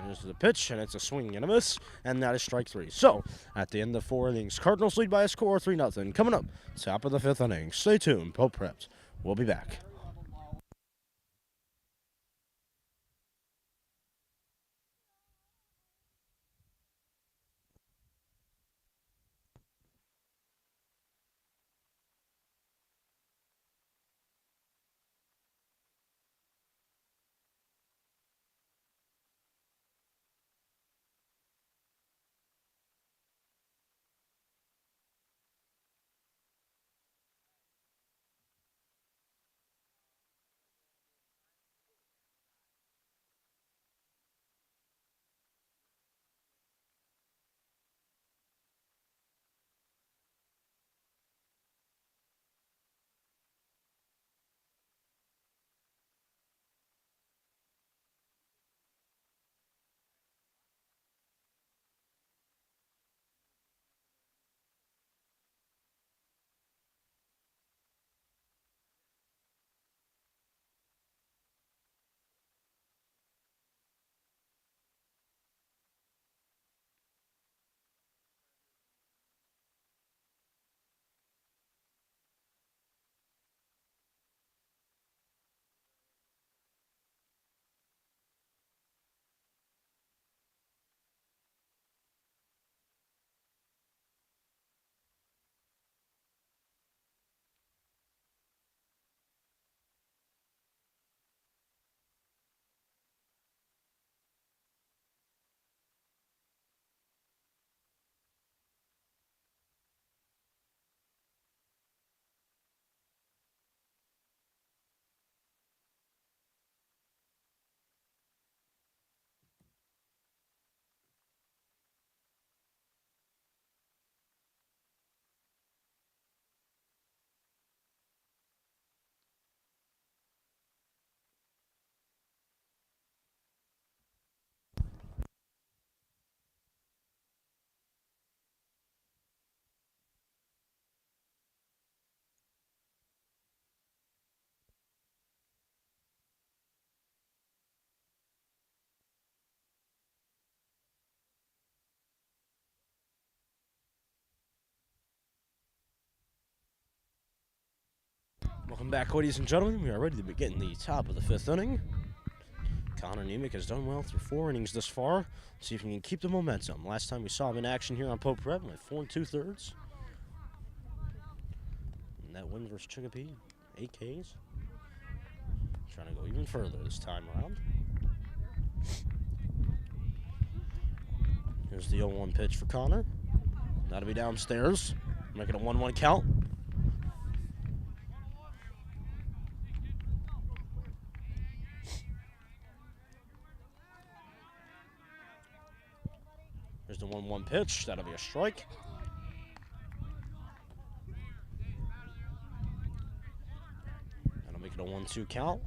There's the pitch, and it's a swing and a miss, and that is strike 3. So, at the end of 4 innings, Cardinals lead by a score of 3-0. Coming up, top of the 5th inning. Stay tuned. Pope Preps. We'll be back. Welcome back, ladies and gentlemen. We are ready to begin the top of the 5th inning. Connor Nemec has done well through 4 innings thus far. See if he can keep the momentum. Last time we saw him in action here on Pope Prep went 4 2/3. And that win versus Chicopee, 8 Ks. Trying to go even further this time around. Here's the 0-1 pitch for Connor. That'll be downstairs. Make it a 1-1 count. Here's the 1-1 pitch. That'll be a strike. That'll make it a 1-2 count.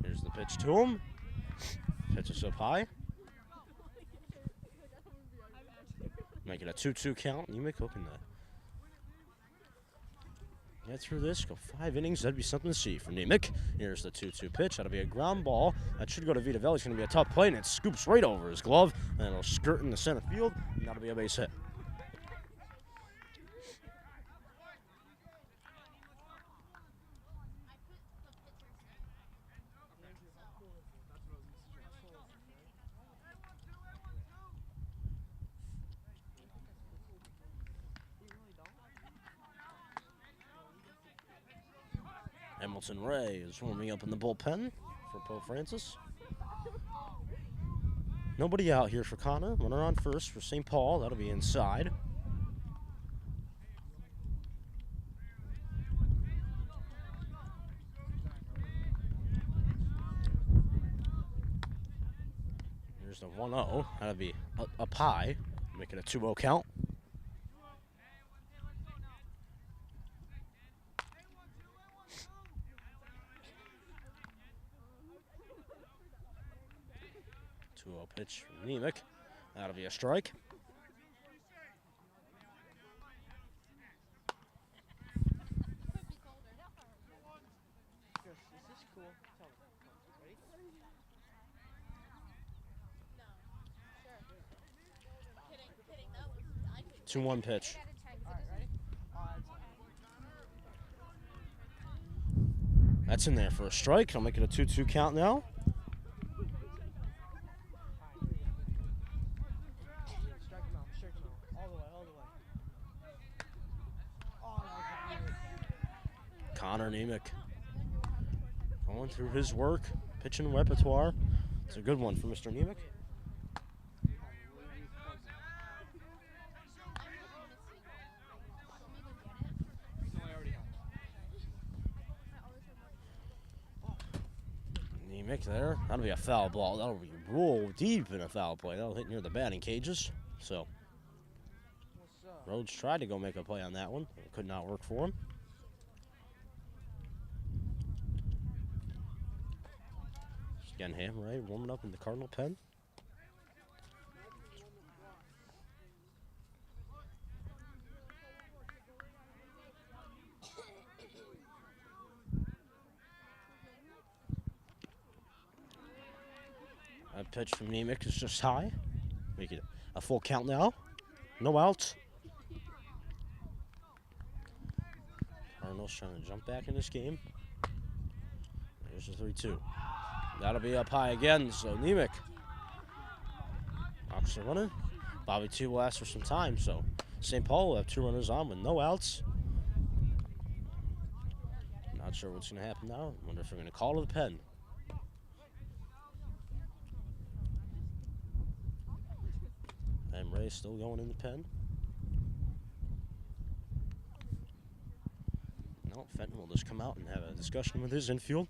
Here's the pitch to him. Pitch is up high. Make it a 2-2 count. Nemec hooking that. Get through this, go 5 innings, that'd be something to see for Nemec. Here's the 2-2 pitch, that'll be a ground ball. That should go to Vitavelli, it's gonna be a tough play, and it scoops right over his glove, and it'll skirt in the center field, and that'll be a base hit. Hamilton Ray is warming up in the bullpen for Pope Francis. Nobody out here for Connor. Runner on first for St. Paul. That'll be inside. Here's the 1-0. That'll be up high. Make it a 2-0 count. Pitch from Nemec. That'll be a strike. Is this cool? Tell me. Ready? 2-1 pitch. Alright, ready? That's in there for a strike. I'll make it a 2-2 count now. Strike him out. All the way. Oh, that was a Connor Nemec going through his work, pitching repertoire. It's a good one for Mr. Nemec. Nemec there. That'll be a foul ball. That'll be roll deep in a foul play. That'll hit near the batting cages. So Rhodes tried to go make a play on that one. It could not work for him. Again, Ham Ray warming up in the Cardinal pen. That pitch from Nemec is just high. Make it a full count now. No outs. Cardinals trying to jump back in this game. There's the 3-2. That'll be up high again, so Nemec knocks the runner. Bobby T will ask for some time, so St. Paul will have 2 runners on with no outs. Not sure what's going to happen now. Wonder if they're going to call to the pen. And Ray still going in the pen. No, Fenton will just come out and have a discussion with his infield.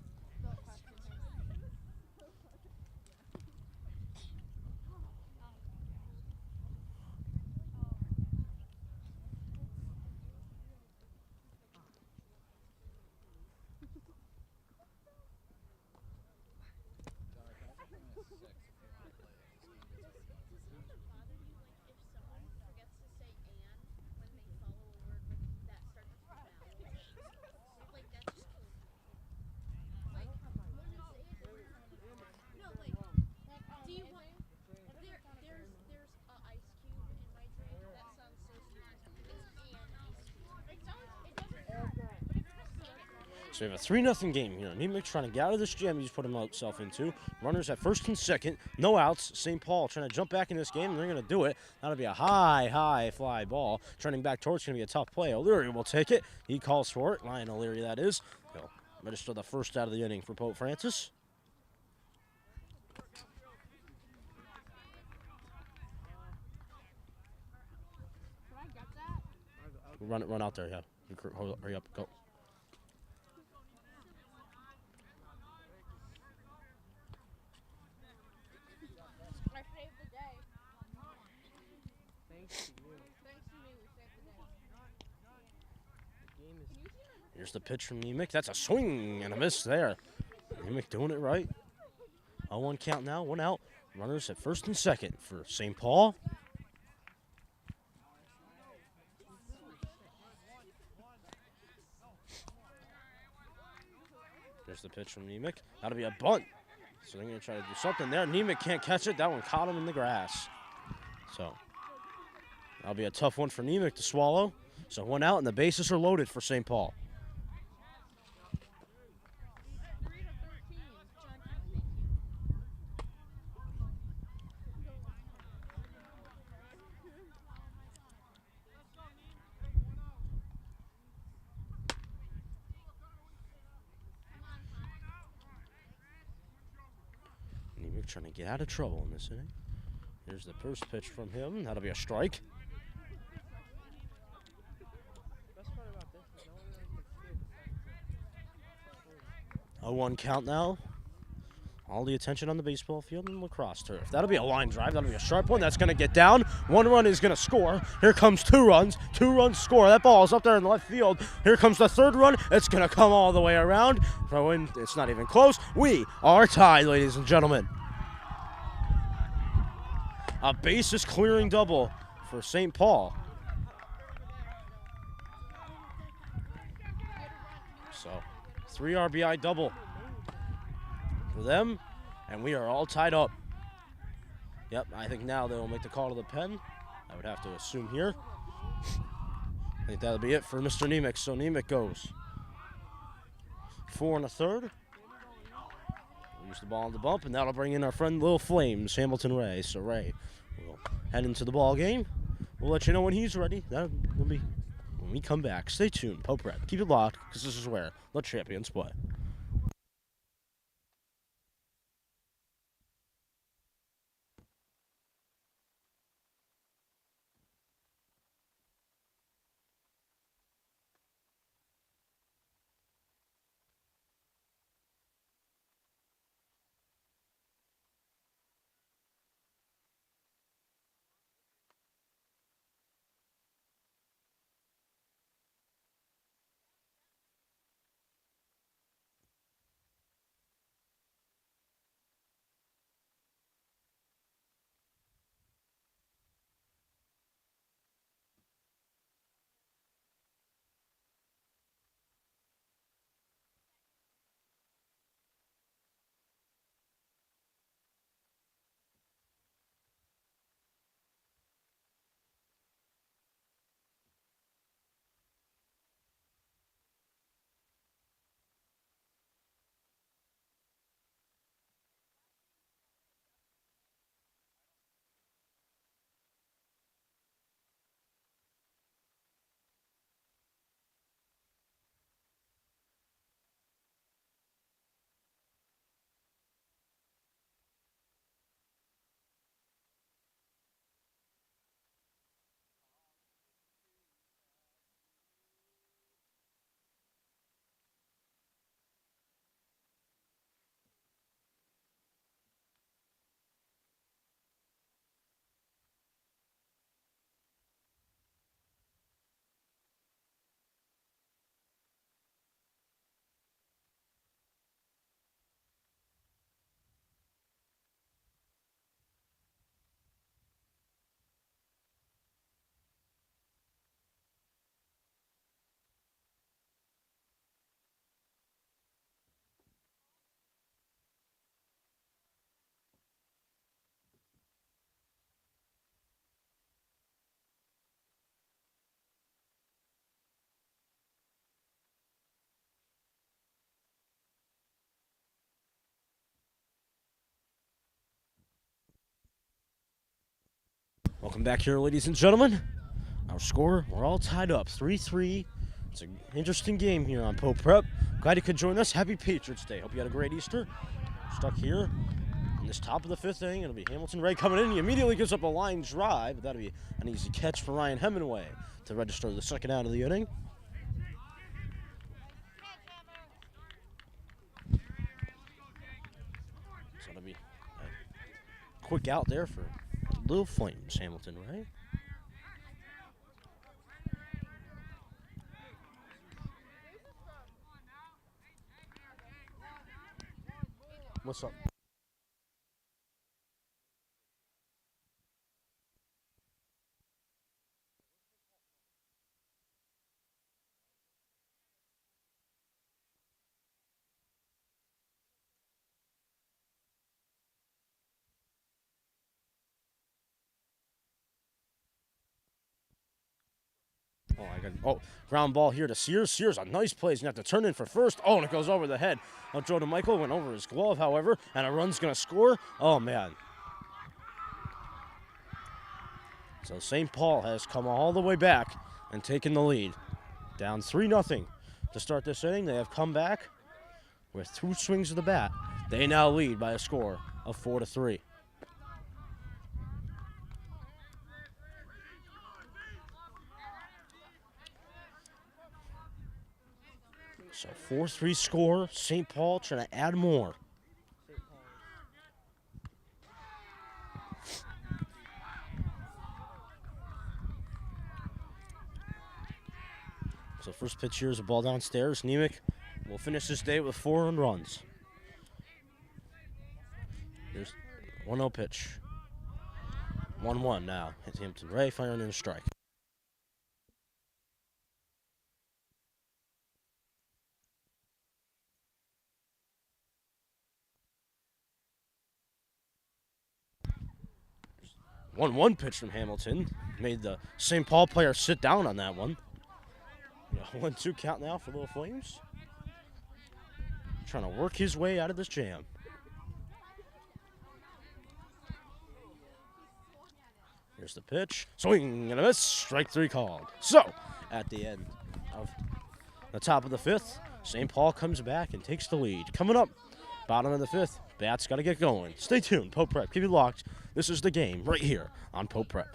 So we have a 3-0 game here. Nemec trying to get out of this jam he's put himself into. Runners at first and second. No outs. St. Paul trying to jump back in this game, and they're going to do it. That'll be a high fly ball. Turning back towards going to be a tough play. O'Leary will take it. He calls for it. Ryan O'Leary, that is. He'll register the first out of the inning for Pope Francis. Can I get that? Run out there, yeah. Hurry up, go. I saved the day. Thanks to you. Thanks to me, we saved the day. The game is Here's the pitch from Nemec. That's a swing and a miss there. Nemec doing it right. 0-1 count now, 1 out. Runners at first and second for St. Paul. There's the pitch from Nemec. That'll be a bunt. So they're going to try to do something there. Nemec can't catch it. That one caught him in the grass. So that'll be a tough one for Nemec to swallow. So 1 out, and the bases are loaded for St. Paul. 3 to 13. Nemec trying to get out of trouble in this inning. Here's the first pitch from him. That'll be a strike. best part about this is no one really can see it. 0-1 count now. All the attention on the baseball field and lacrosse turf. That'll be a line drive. That'll be a sharp one. That's going to get down. 1 run is going to score. Here comes 2 runs. 2 runs score. That ball is up there in the left field. Here comes the 3rd run. It's going to come all the way around. Throw in. It's not even close. We are tied, ladies and gentlemen. A bases clearing double for St. Paul. So 3 RBI double for them, and we are all tied up. Yep, I think now they'll make the call to the pen. I would have to assume here. I think that'll be it for Mr. Nemec. So Nemec goes 4 1/3. Use the ball on the bump, and that'll bring in our friend Lil Flames, Hamilton Ray. So Ray will head into the ball game. We'll let you know when he's ready. That'll be when we come back. Stay tuned. Pope Red. Keep it locked, because this is where the champions play. Welcome back here, ladies and gentlemen. Our score, we're all tied up, 3-3. It's an interesting game here on Pope Prep. Glad you could join us. Happy Patriots Day. Hope you had a great Easter. Stuck here in this top of the fifth inning. It'll be Hamilton Ray coming in. He immediately gives up a line drive. That'll be an easy catch for Ryan Hemingway to register the second out of the inning. So it'll be a quick out there for Little Flames, Hamilton Ray. What's up? Ground ball here to Sears. Sears, a nice play. He's going to have to turn in for first. Oh, and it goes over the head of Jordan Michael. Went over his glove, however, and a run's going to score. Oh, man. So St. Paul has come all the way back and taken the lead. Down 3-0 to start this inning. They have come back with 2 swings of the bat. They now lead by a score of 4-3. So 4-3 score. St. Paul trying to add more. So first pitch here is a ball downstairs. Nemec will finish this day with 4 earned runs. Here's 1-0 pitch. 1-1 now. Hampton Ray firing in a strike. One pitch from Hamilton. Made the St. Paul player sit down on that one. 1-2 count now for Little Flames. Trying to work his way out of this jam. Here's the pitch. Swing and a miss. Strike 3 called. So, at the end of the top of the 5th, St. Paul comes back and takes the lead. Coming up, bottom of the 5th, bats got to get going. Stay tuned. Pope Prep. Keep it locked. This is the game right here on Pope Prep.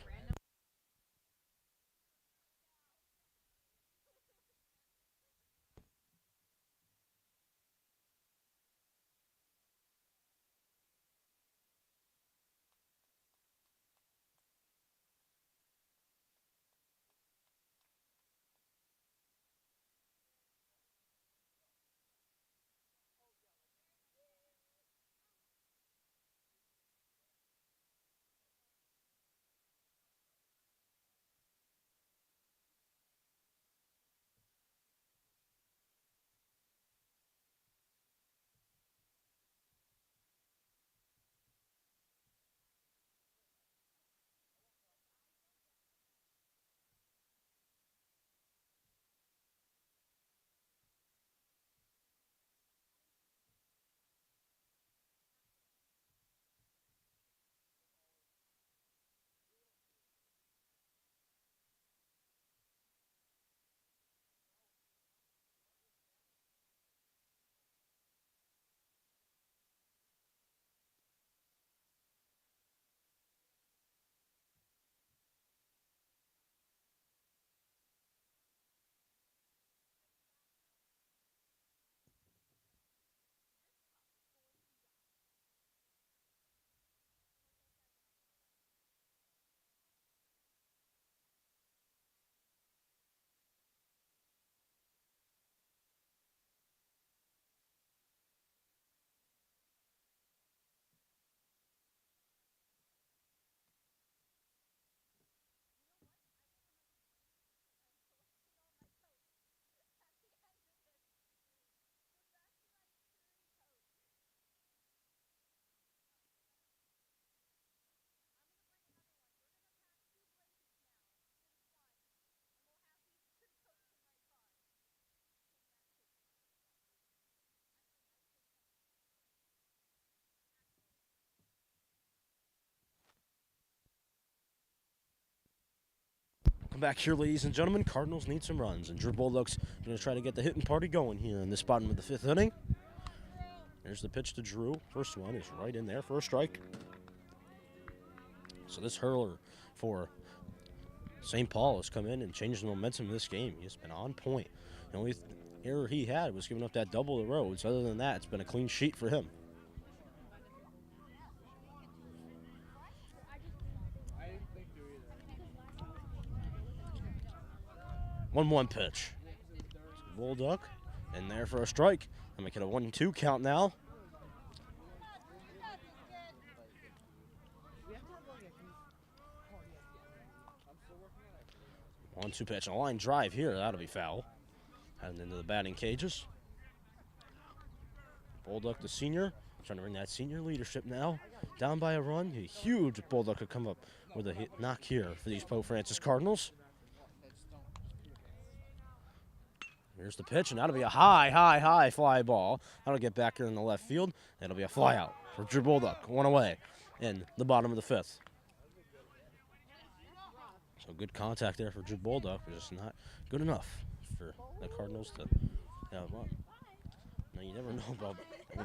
Welcome back here, ladies and gentlemen. Cardinals need some runs, and Drew Bulldogs going to try to get the hitting party going here in this bottom of the 5th inning. There's the pitch to Drew. First one is right in there for a strike. So this hurler for St. Paul has come in and changed the momentum of this game. He's been on point. The only error he had was giving up that double to Rhodes. Other than that, it's been a clean sheet for him. I didn't think you either. 1-1 pitch. Bulldog in there for a strike. I'm making a 1-2 count now. I'm still working on it. 1-2 pitch. A line drive here. That'll be foul. Heading into the batting cages. Bulldog, the senior, trying to bring that senior leadership now. Down by a run. A huge Bulldog could come up with a hit knock here for these Pope Francis Cardinals. Here's the pitch, and that'll be a high fly ball. That'll get back here in the left field. It'll be a fly out for Drew Bulldog. One away in the bottom of the 5th. So good contact there for Drew Bulldog, but just not good enough for the Cardinals to run. Now you never know about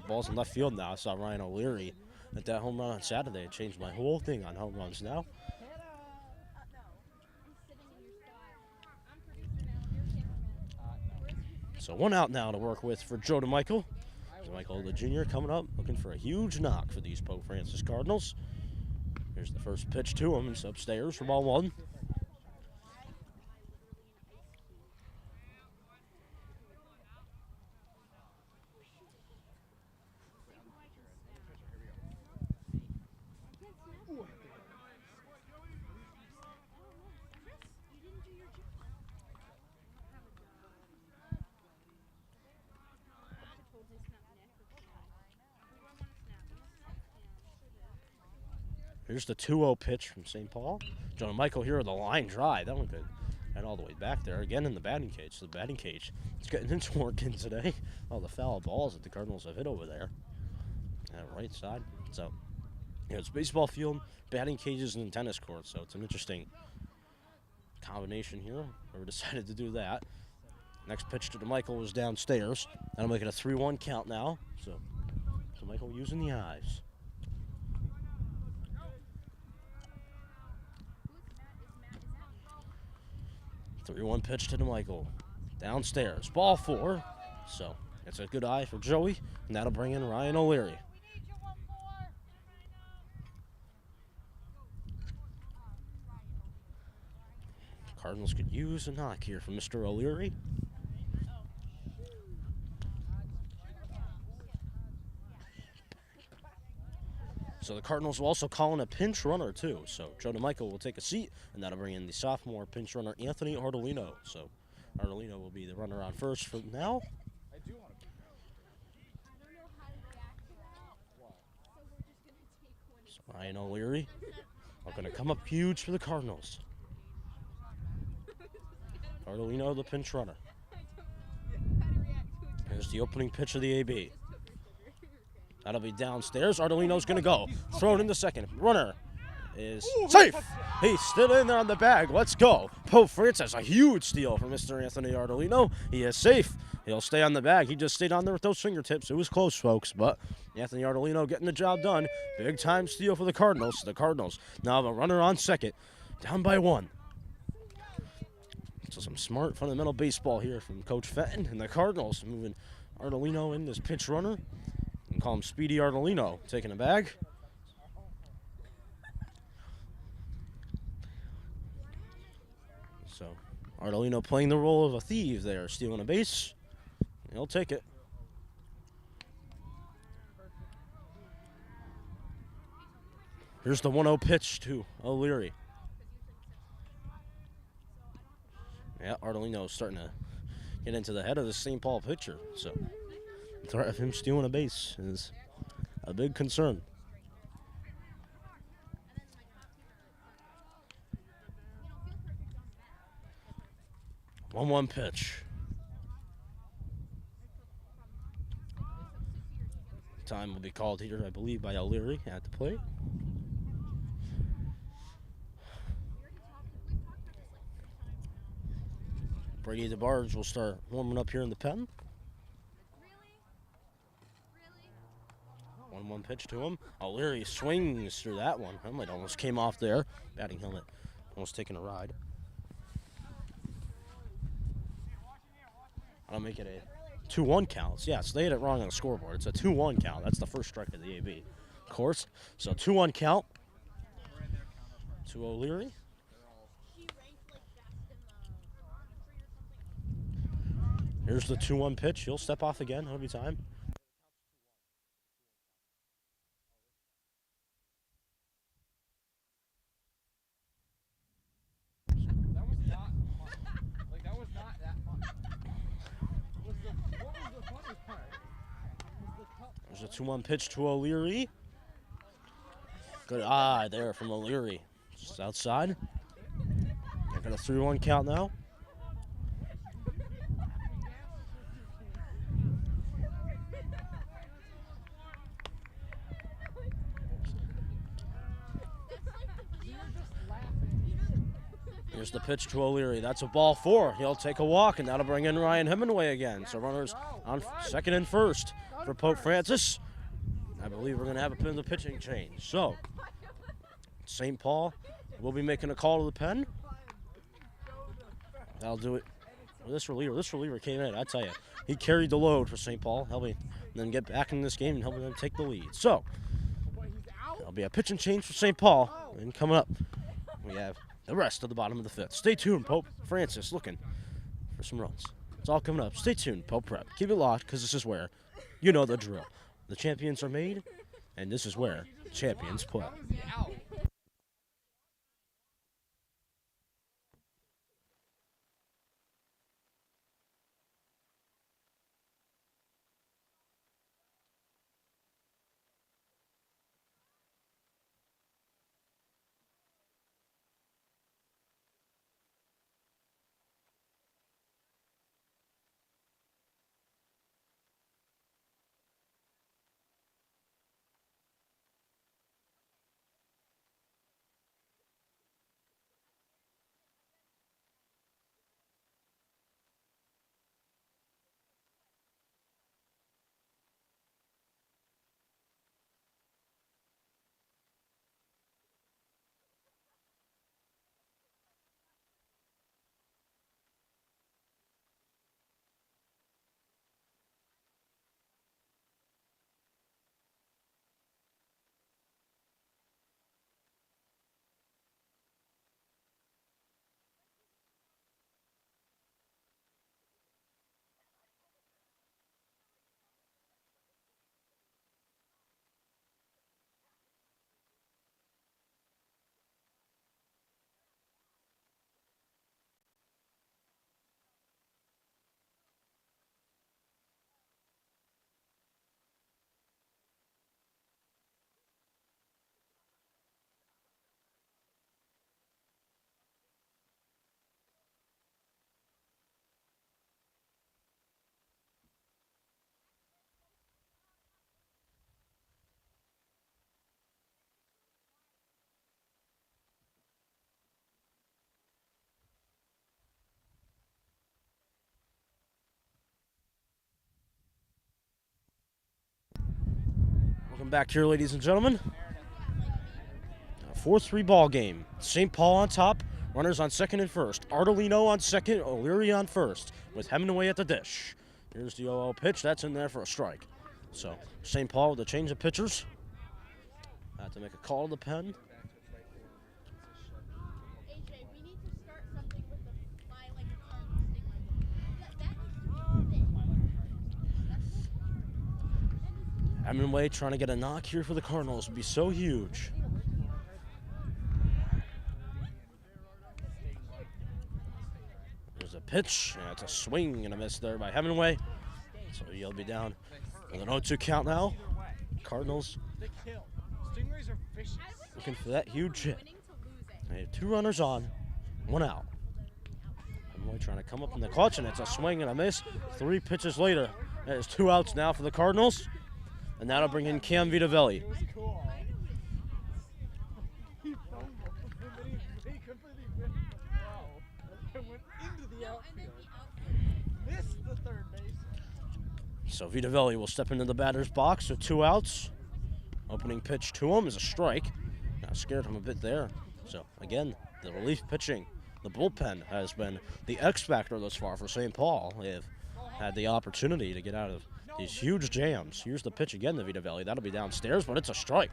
balls in left field now. I saw Ryan O'Leary at that home run on Saturday. It changed my whole thing on home runs now. So 1 out now to work with for Joe DeMichael. DeMichael, the junior, coming up, looking for a huge knock for these Pope Francis Cardinals. Here's the first pitch to him. It's upstairs for ball 1. Here's the 2-0 pitch from St. Paul. Joe DeMichael here with a line drive. That one good. And all the way back there. Again in the batting cage. So the batting cage is getting its work in today. All the foul balls that the Cardinals have hit over there. Right side. So, it's baseball field, batting cages, and tennis court. So it's an interesting combination here. Whoever decided to do that. Next pitch to DeMichael was downstairs. That'll make it a 3-1 count now. So DeMichael using the eyes. 3-1 pitch to DeMichael. Downstairs. Ball 4. So it's a good eye for Joey, and that'll bring in Ryan O'Leary. Cardinals could use a knock here from Mr. O'Leary. So the Cardinals will also call in a pinch runner, too. So Joe DeMichael will take a seat, and that'll bring in the sophomore pinch runner, Anthony Ardolino. So Ardolino will be the runner on first for now. I do want to be. So Ryan O'Leary are going to come up huge for the Cardinals. Ardolino, the pinch runner. Here's the opening pitch of the AB. That'll be downstairs. Ardolino's going to go. Thrown into second. Runner is safe. He's still in there on the bag. Let's go. Pope Francis, a huge steal for Mr. Anthony Ardolino. He is safe. He'll stay on the bag. He just stayed on there with those fingertips. It was close, folks, but Anthony Ardolino getting the job done. Big time steal for the Cardinals. The Cardinals now have a runner on second. Down by 1. So some smart fundamental baseball here from Coach Fenton and the Cardinals moving Ardolino in this pinch runner. And call him Speedy Ardolino, taking a bag. So Ardolino playing the role of a thief there, stealing a base. He'll take it. Here's the 1-0 pitch to O'Leary. Yeah, Ardolino's starting to get into the head of the St. Paul pitcher. So the threat of him stealing a base is a big concern. One pitch. Time will be called here, I believe, by O'Leary at the plate. Brady DeBarge will start warming up here in the pen. 1-1 pitch to him. O'Leary swings through that one. Helmet almost came off there. Batting helmet almost taking a ride. I'll make it a 2-1 count. Yeah, so they had it wrong on the scoreboard. It's a 2-1 count. That's the first strike of the AB, of course. So 2-1 count to O'Leary. Here's the 2-1 pitch. He'll step off again. That'll be time. That was not fun. Like, that was not that fun. What was the funniest part? There's a 2-1 pitch to O'Leary. Good eye there from O'Leary. Just outside. They got a 3-1 count now. Here's the pitch to O'Leary. That's a ball 4. He'll take a walk, and that'll bring in Ryan Hemingway again. So runners on second and first for Pope Francis. I believe we're going to have a pin in the pitching change. So St. Paul will be making a call to the pen. That'll do it. Well, this reliever came in, I tell you. He carried the load for St. Paul, helping them get back in this game and helping them take the lead. So there'll be a pitching change for St. Paul. And coming up, we have the rest of the bottom of the 5th. Stay tuned, Pope Francis looking for some runs. It's all coming up. Stay tuned, Pope Prep. Keep it locked, because this is where you know the drill. The champions are made, and this is where champions play. Welcome back here, ladies and gentlemen. A 4-3 ball game. St. Paul on top. Runners on second and first. Artolino on second. O'Leary on first. With Hemingway at the dish. Here's the 0-0 pitch. That's in there for a strike. So St. Paul with a change of pitchers. Have to make a call to the pen. AJ, we need to start something with the fly like a Cardinals thing. Hemingway trying to get a knock here for the Cardinals would be so huge. There's a pitch, and it's a swing and a miss there by Hemingway. So he'll be down with an 0-2 count now. Cardinals They kill. Stingrays are vicious. looking for that huge hit. Winning to losing. They have 2 runners on, 1 out. Hemingway trying to come up in the clutch, and it's a swing and a miss. 3 pitches later, there's 2 outs now for the Cardinals. And that'll bring in Cam Vitavelli. It was cool. He fumbled, and then he completely missed the throw. And went into the Missed the third base. So Vitavelli will step into the batter's box with 2 outs. Opening pitch to him is a strike. Now scared him a bit there. So again, the relief pitching, the bullpen has been the X factor thus far for St. Paul. They have had the opportunity to get out of these huge jams. Here's the pitch again to Vitavelli. That'll be downstairs, but it's a strike.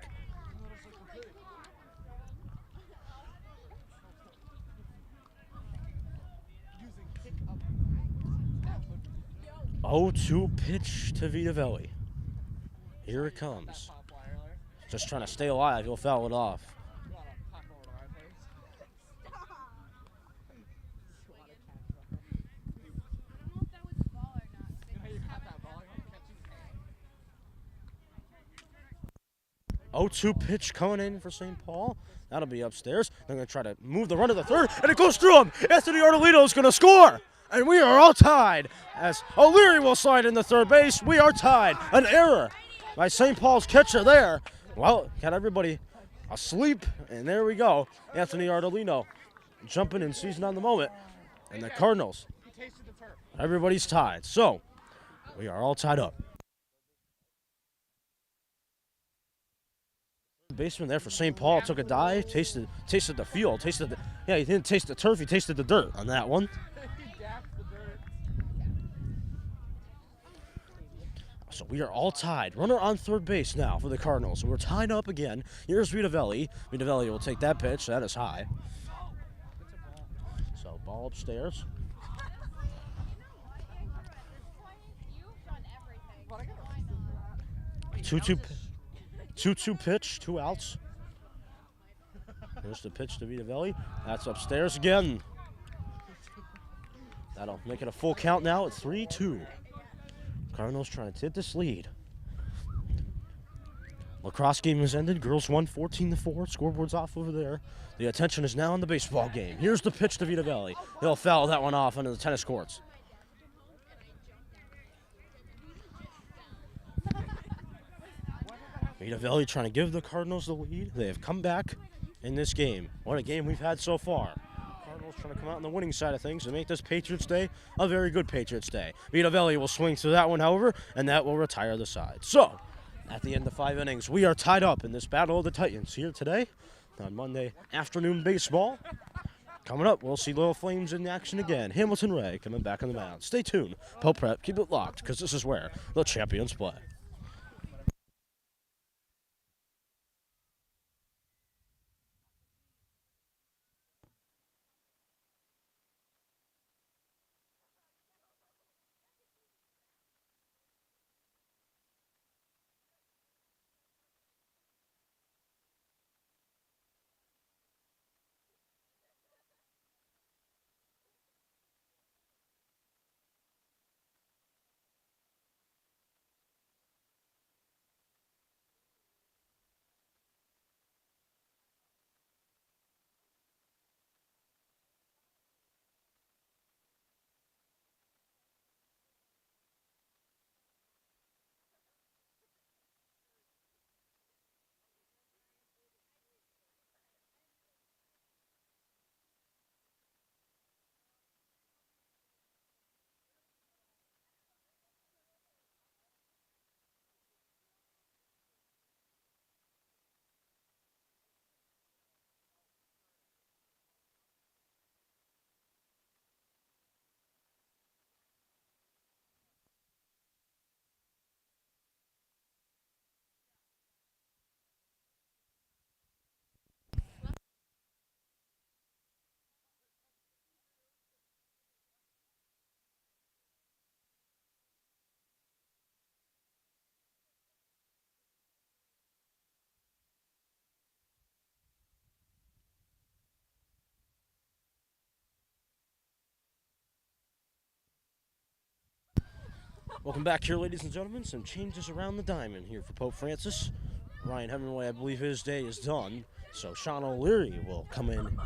0-2 pitch to Vitavelli. Here it comes. Just trying to stay alive. He'll foul it off. Oh, 2 pitch coming in for St. Paul. That'll be upstairs. They're going to try to move the run to the third, and it goes through him. Anthony Ardolino is going to score, and we are all tied. As O'Leary will slide into third base, we are tied. An error by St. Paul's catcher there. Well, got everybody asleep, and there we go. Anthony Ardolino jumping and seizing on the moment, and the Cardinals, everybody's tied. So we are all tied up. Baseman there for St. Paul took a dive, tasted the field, he didn't taste the turf, he tasted the dirt on that one. So we are all tied. Runner on third base now for the Cardinals. So we're tied up again. Here's Vitavelli. Vitavelli will take that pitch. That is high. So ball upstairs. 2-2 pitch, 2 outs. Here's the pitch to Vitavelli. That's upstairs again. That'll make it a full count now at 3-2. Cardinals trying to take this lead. Lacrosse game has ended. Girls won 14-4. Scoreboard's off over there. The attention is now on the baseball game. Here's the pitch to Vitavelli. He'll foul that one off into the tennis courts. Vitavelli trying to give the Cardinals the lead. They have come back in this game. What a game we've had so far. Cardinals trying to come out on the winning side of things and make this Patriots Day a very good Patriots Day. Vitavelli will swing through that one, however, and that will retire the side. So, at the end of 5 innings, we are tied up in this Battle of the Titans here today on Monday afternoon baseball. Coming up, we'll see Little Flames in action again. Hamilton Ray coming back on the mound. Stay tuned. Pope Prep, keep it locked, because this is where the champions play. Welcome back here, ladies and gentlemen. Some changes around the diamond here for Pope Francis. Ryan Hemingway, I believe his day is done. So Sean O'Leary will come in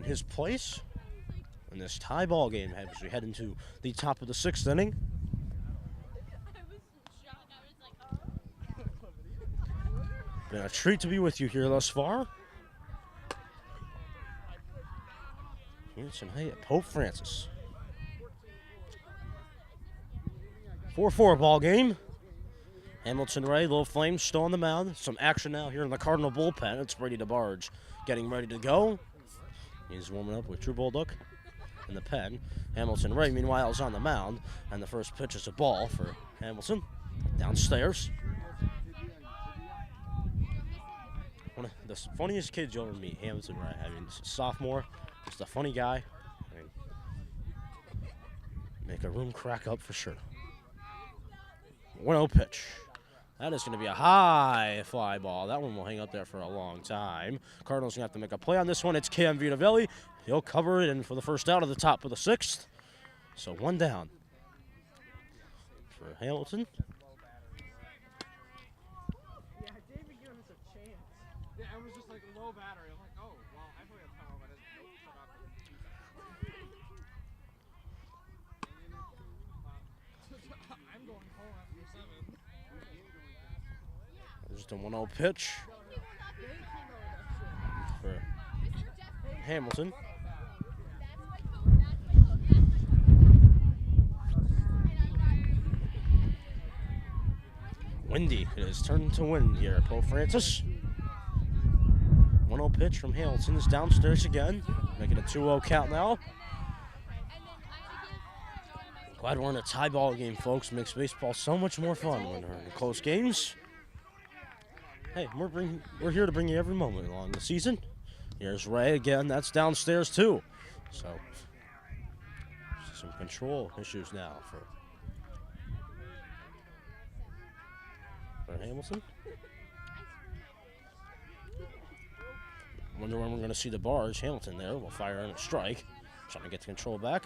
his place in this tie ball game as we head into the top of the 6th inning. Been a treat to be with you here thus far. Here's tonight at Pope Francis. 4-4 ball game. Hamilton Ray, Little Flames still on the mound. Some action now here in the Cardinal bullpen. It's Brady DeBarge getting ready to go. He's warming up with True Bulldog in the pen. Hamilton Ray, meanwhile, is on the mound. And the first pitch is a ball for Hamilton. Downstairs. One of the funniest kids you'll ever meet, Hamilton Ray. I mean, sophomore, just a funny guy. I mean, make a room crack up for sure. 1-0 pitch. That is going to be a high fly ball. That one will hang up there for a long time. Cardinals going to have to make a play on this one. It's Cam Vitavelli. He'll cover it in for the first out of the top of the sixth. So 1 down for Hamilton. Yeah, David gave us a chance. Yeah, I was just like low battery. I'm like, oh, well, I forgot to tell him I didn't turn off the I'm going home after 7. Just a 1-0 pitch for Hamilton. Windy. It has turned to wind here at Pope Francis. 1-0 pitch from Hamilton is downstairs again. Making a 2-0 count now. Glad we're in a tie ball game, folks. Makes baseball so much more fun when we're in close games. Hey, we're here to bring you every moment along the season. Here's Ray again. That's downstairs too. So some control issues now for Hamilton. Wonder when we're going to see the barge. Hamilton there will fire in a strike. Trying to get the control back.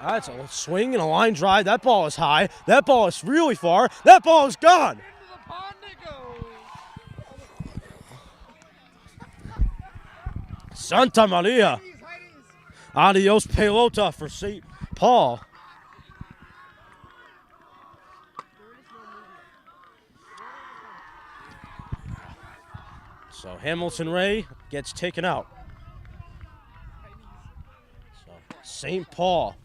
That's a swing and a line drive. That ball is high. That ball is really far. That ball is gone. Into the pond it goes. Santa Maria. Adios pelota for St. Paul. So Hamilton Ray gets taken out. So St. Paul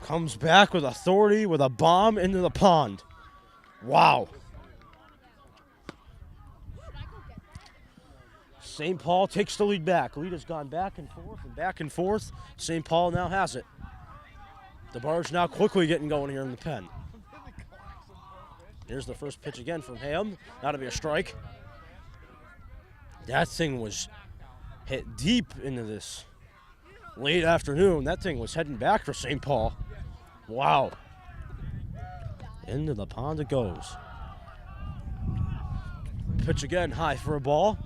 comes back with authority with a bomb into the pond. Wow. St. Paul takes the lead back. Lead has gone back and forth and back and forth. St. Paul now has it. The barge now quickly getting going here in the pen. Here's the first pitch again from Ham. That'll be a strike. That thing was hit deep into this late afternoon. That thing was heading back for St. Paul. Wow. Into the pond it goes. Pitch again, high for a ball.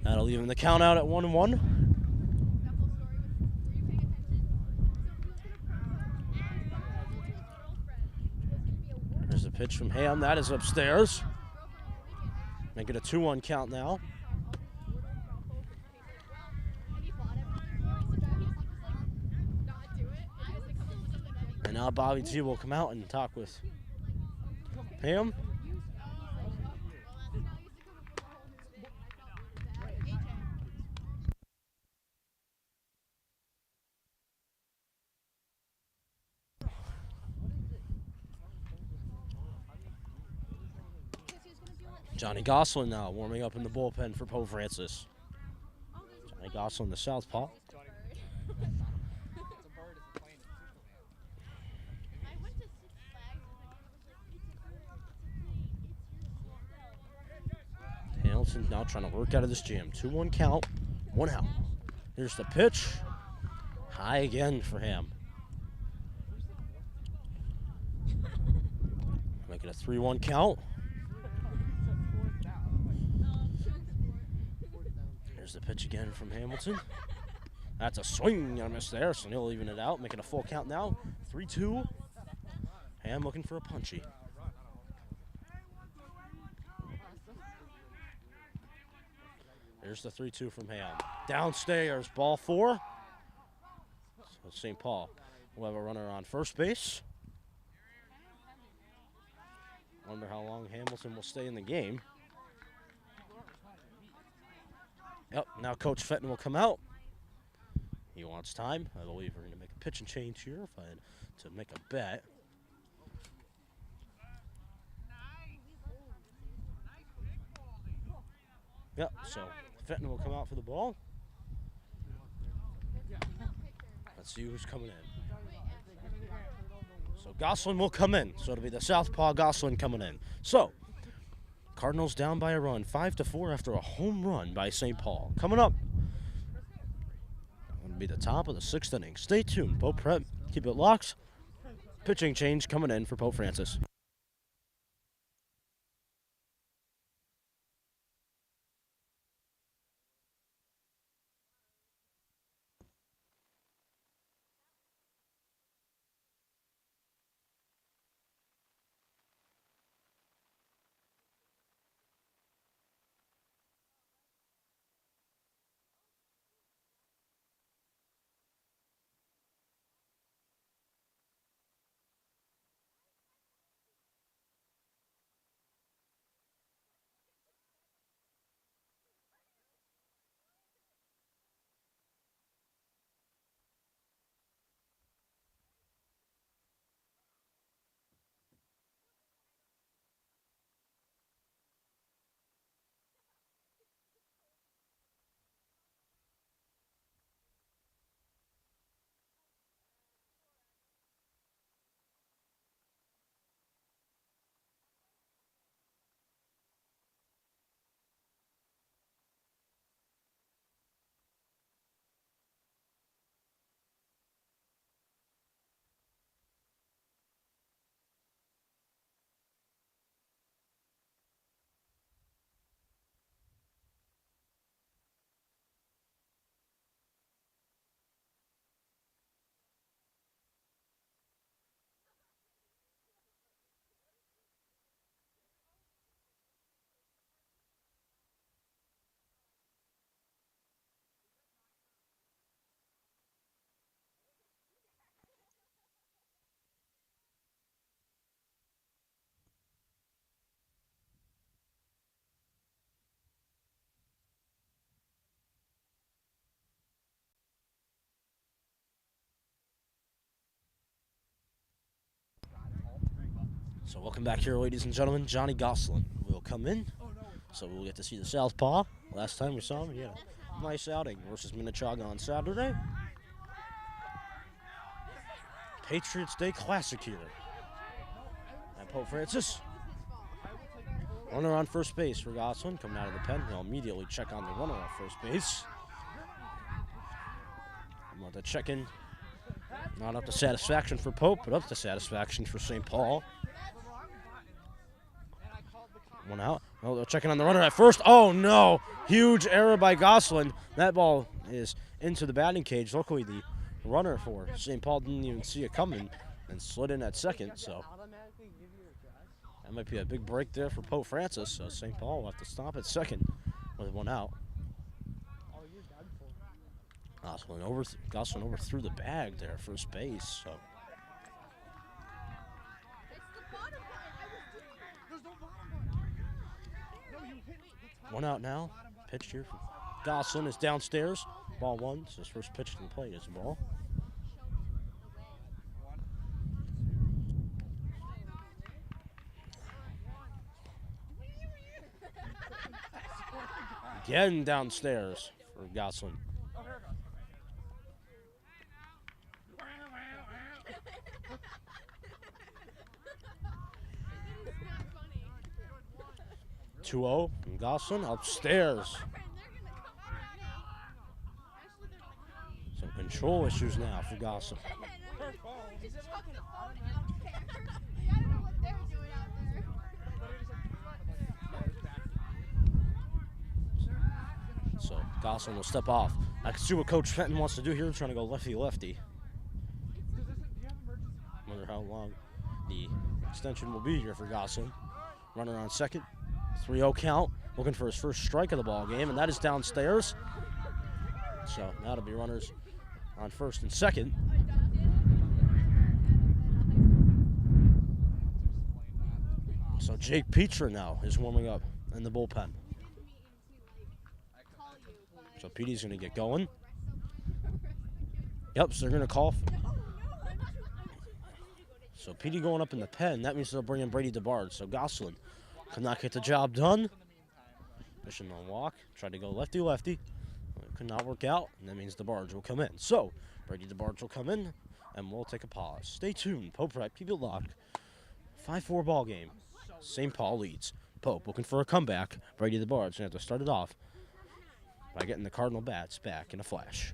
That'll even the count out at 1-1. There's a pitch from Ham. That is upstairs. Make it a 2-1 count now. And now Bobby T will come out and talk with Ham. Johnny Gosselin now warming up in the bullpen for Pope Francis. Johnny Gosselin, the southpaw. Hamilton now trying to work out of this jam. 2-1 count, 1 out. Here's the pitch. High again for Ham. Make it a 3-1 count. Here's the pitch again from Hamilton. That's a swing and a miss there, so he'll even it out. Making a full count now. 3-2. Ham looking for a punchy. Here's the 3-2 from Ham. Downstairs, ball 4. So St. Paul will have a runner on first base. Wonder how long Hamilton will stay in the game. Yep, now Coach Fenton will come out. He wants time. I believe we're going to make a pitch and change here if I had to make a bet. Yep, so Fenton will come out for the ball. Let's see who's coming in. So Gosselin will come in. So it'll be the southpaw Gosselin coming in. So Cardinals down by a run, 5-4 after a home run by St. Paul. Coming up, going to be the top of the 6th inning. Stay tuned. Pope Prep, keep it locked. Pitching change coming in for Pope Francis. So welcome back here, ladies and gentlemen. Johnny Gosselin will come in. So we'll get to see the southpaw. Last time we saw him, he had a nice outing versus Minnechaga on Saturday. Patriots Day Classic here at Pope Francis. Runner on first base for Gosselin. Coming out of the pen, he'll immediately check on the runner at first base. I'm about to check in. Not up to satisfaction for Pope, but up to satisfaction for St. Paul. One out. Oh, they're checking on the runner at first. Oh, no. Huge error by Gosselin. That ball is into the batting cage. Luckily, the runner for St. Paul didn't even see it coming and slid in at second. So that might be a big break there for Pope Francis. So St. Paul will have to stop at second with one out. Gosselin overthrew the bag there at first base. So. One out now. Pitch here for Gosselin is downstairs. Ball one. It's his first pitch to the plate is the ball. Again downstairs for Gosselin. Two 2-0 from Gosselin upstairs. Some control issues now for Gosselin. So Gosselin will step off. I can see what Coach Fenton wants to do here, trying to go lefty-lefty. Wonder how long the extension will be here for Gosselin. Runner on second. 3-0 count, looking for his first strike of the ball game, and that is downstairs. So now it'll be runners on first and second. So Jake Petra now is warming up in the bullpen. So Petey's going to get going. Yep, so they're going to call. So Petey going up in the pen. That means they'll bring in Brady DeBarge. So Gosselin could not get the job done. Mission on walk. Tried to go lefty-lefty. Could not work out. And that means DeBarge will come in. So Brady DeBarge will come in. And we'll take a pause. Stay tuned. Pope Prep, keep it locked. 5-4 ball game. St. Paul leads. Pope looking for a comeback. Brady DeBarge going to have to start it off by getting the Cardinal bats back in a flash.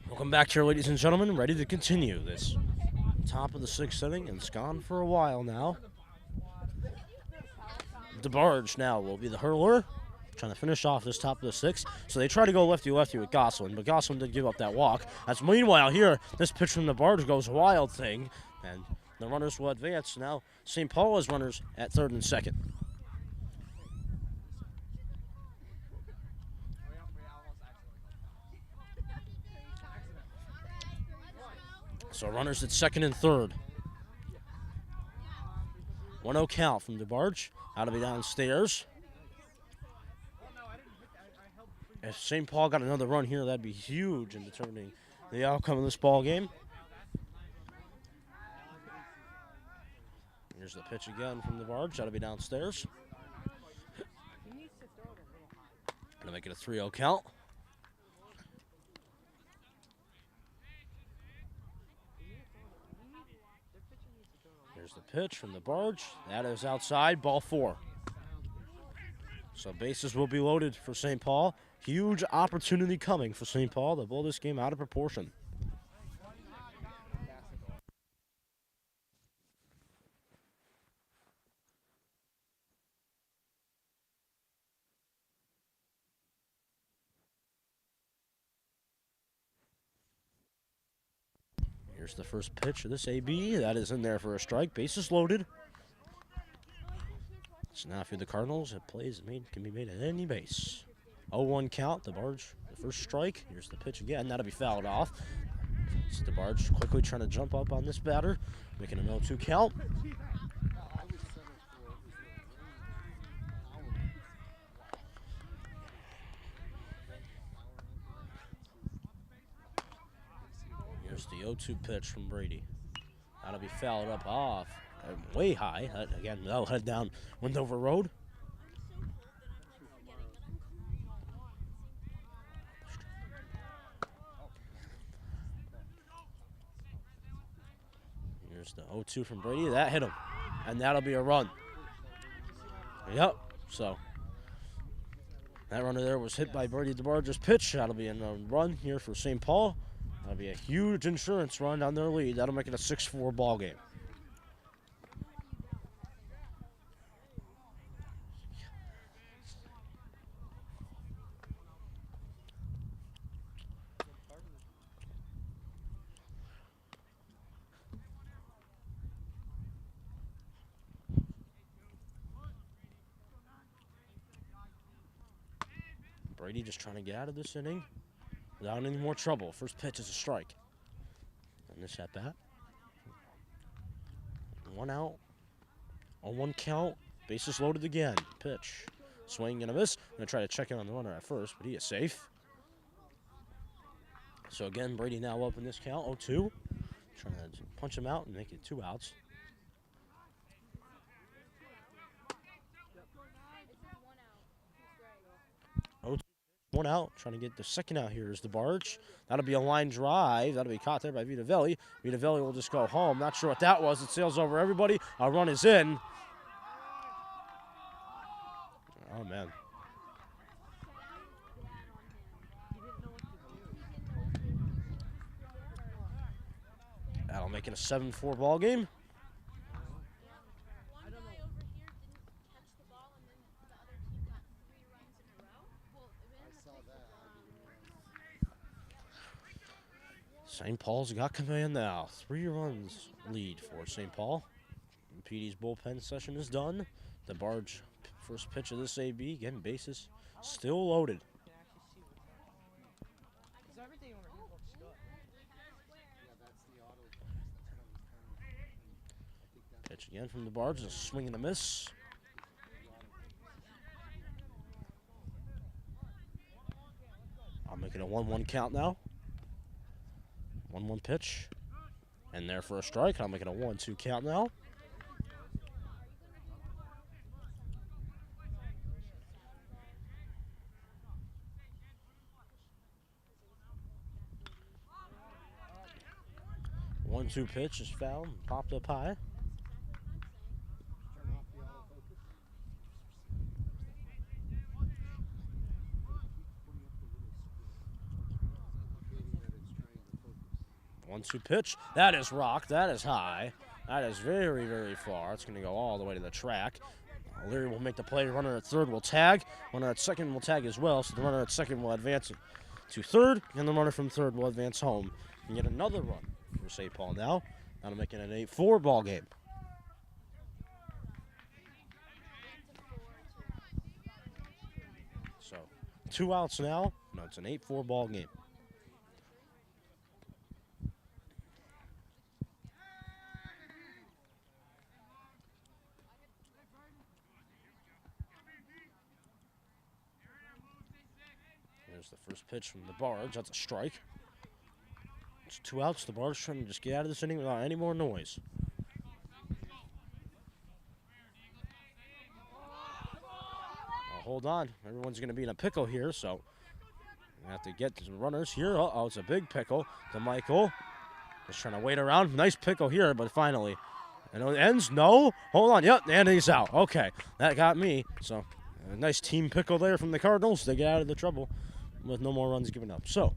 Welcome back here, ladies and gentlemen. Ready to continue this top of the 6th inning, and it's gone for a while now. DeBarge now will be the hurler, trying to finish off this top of the 6th. So they try to go lefty-lefty with Gosselin, but Gosselin did give up that walk. As meanwhile here, this pitch from DeBarge goes wild thing, and the runners will advance. Now St. Paul has runners at 3rd and 2nd. So runners at 2nd and 3rd. 1-0 count from DeBarge. Out to be downstairs. If St. Paul got another run here, that'd be huge in determining the outcome of this ball game. Here's the pitch again from DeBarge. Out to be downstairs. Gonna make it a 3-0 count. Here's the pitch from DeBarge. That is outside, ball 4. So bases will be loaded for St. Paul. Huge opportunity coming for St. Paul to blow this game out of proportion. Here's the first pitch of this AB. That is in there for a strike. Bases loaded. So now for the Cardinals, it can be made at any base. 0-1 count. DeBarge, the first strike. Here's the pitch again. That'll be fouled off. So DeBarge quickly trying to jump up on this batter, making an 0-2 count. Here's the 0-2 pitch from Brady. That'll be fouled up off. Way high. Again, that'll head down Wendover Road. Here's the 0-2 from Brady. That hit him. And that'll be a run. Yep. So that runner there was hit by Brady DeBarge's pitch. That'll be a run here for St. Paul. That'll be a huge insurance run on their lead. That'll make it a 6-4 ball game. Brady just trying to get out of this inning without any more trouble. First pitch is a strike. And this at bat. 1 out. On 1 count. Bases loaded again. Pitch. Swing and a miss. Going to try to check in on the runner at first, but he is safe. So again, Brady now up in this count, 0-2. Trying to punch him out and make it 2 outs. It says 1 out. 2 strikes. 1 out, trying to get the second out here is the barge. That'll be a line drive. That'll be caught there by Vitavelli. Vitavelli will just go home. Not sure what that was. It sails over everybody. A run is in. Oh, man. That'll make it a 7-4 ball game. One guy over here didn't catch the ball, and then the other team got 3 runs in a row. Well, I saw that. St. Paul's got command now. 3 runs lead for St. Paul. PD's bullpen session is done. The barge first pitch of this AB, again, bases still loaded. Because everything over here looks good. Pitch again from the barge, a swing and a miss. I'll make it a 1-1 count now. 1-1 pitch. And there for a strike. I'll make it a 1-2 count now. One-two pitch is fouled, popped up high. One-two pitch. That is rocked. That is high. That is very, very far. It's going to go all the way to the track. Leary will make the play. Runner at third will tag. Runner at second will tag as well. So the runner at second will advance to third, and the runner from third will advance home and get another run for St. Paul now. That'll make it an 8-4 ball game. So 2 outs now. No, it's an 8-4 ball game. There's the first pitch from the barge. That's a strike. It's 2 outs. The barge trying to just get out of this inning without any more noise. Now, hold on. Everyone's going to be in a pickle here, so we have to get to the runners here. Uh-oh, it's a big pickle to Michael. Just trying to wait around. Nice pickle here, but finally. And it ends? No. Hold on. Yep, and he's out. Okay, that got me. So a nice team pickle there from the Cardinals. They get out of the trouble with no more runs given up. So,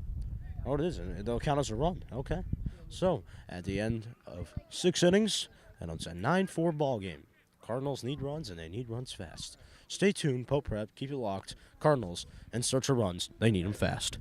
oh, it is. It'll count as a run. Okay. So, at the end of 6 innings, and it's a 9-4 ball game. Cardinals need runs, and they need runs fast. Stay tuned. Pope Prep. Keep it locked. Cardinals, in search of runs. They need them fast.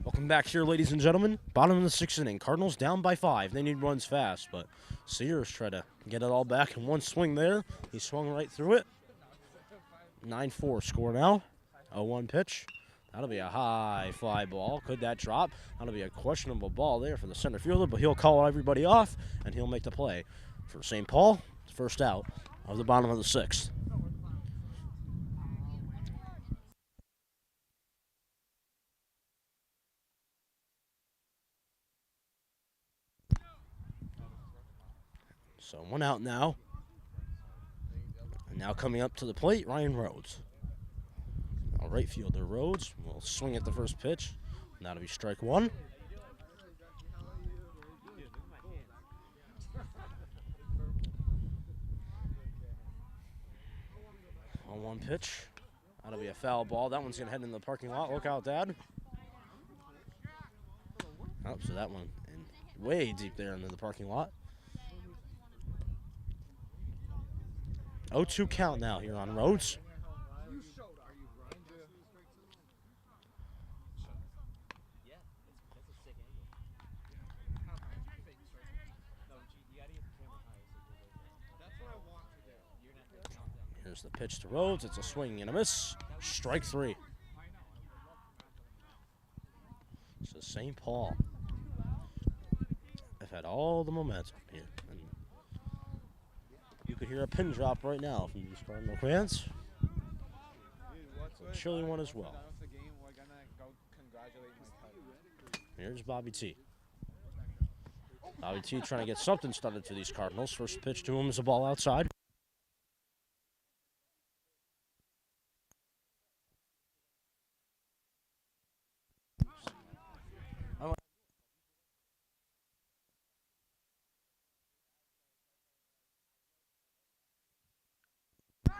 Welcome back here, ladies and gentlemen. Bottom of the 6th inning. Cardinals down by 5. They need runs fast, but Sears try to get it all back in one swing there. He swung right through it. 9-4 score now. 0-1 pitch. That'll be a high fly ball. Could that drop? That'll be a questionable ball there for the center fielder, but he'll call everybody off, and he'll make the play for St. Paul. First out of the bottom of the 6th. So 1 out now. And now coming up to the plate, Ryan Rhodes. Now right fielder Rhodes will swing at the first pitch. And that'll be strike 1. 1 pitch. That'll be a foul ball. That one's going to head into the parking lot. Look out, Dad. Oh, so that one in way deep there into the parking lot. 0-2 count now here on Rhodes. Here's the pitch to Rhodes. It's a swing and a miss. Strike 3. So St. Paul have had all the momentum here. And you could hear a pin drop right now from these Cardinal fans. It's a chilly one as well. Here's Bobby T. Bobby T trying to get something started for these Cardinals. First pitch to him is a ball outside.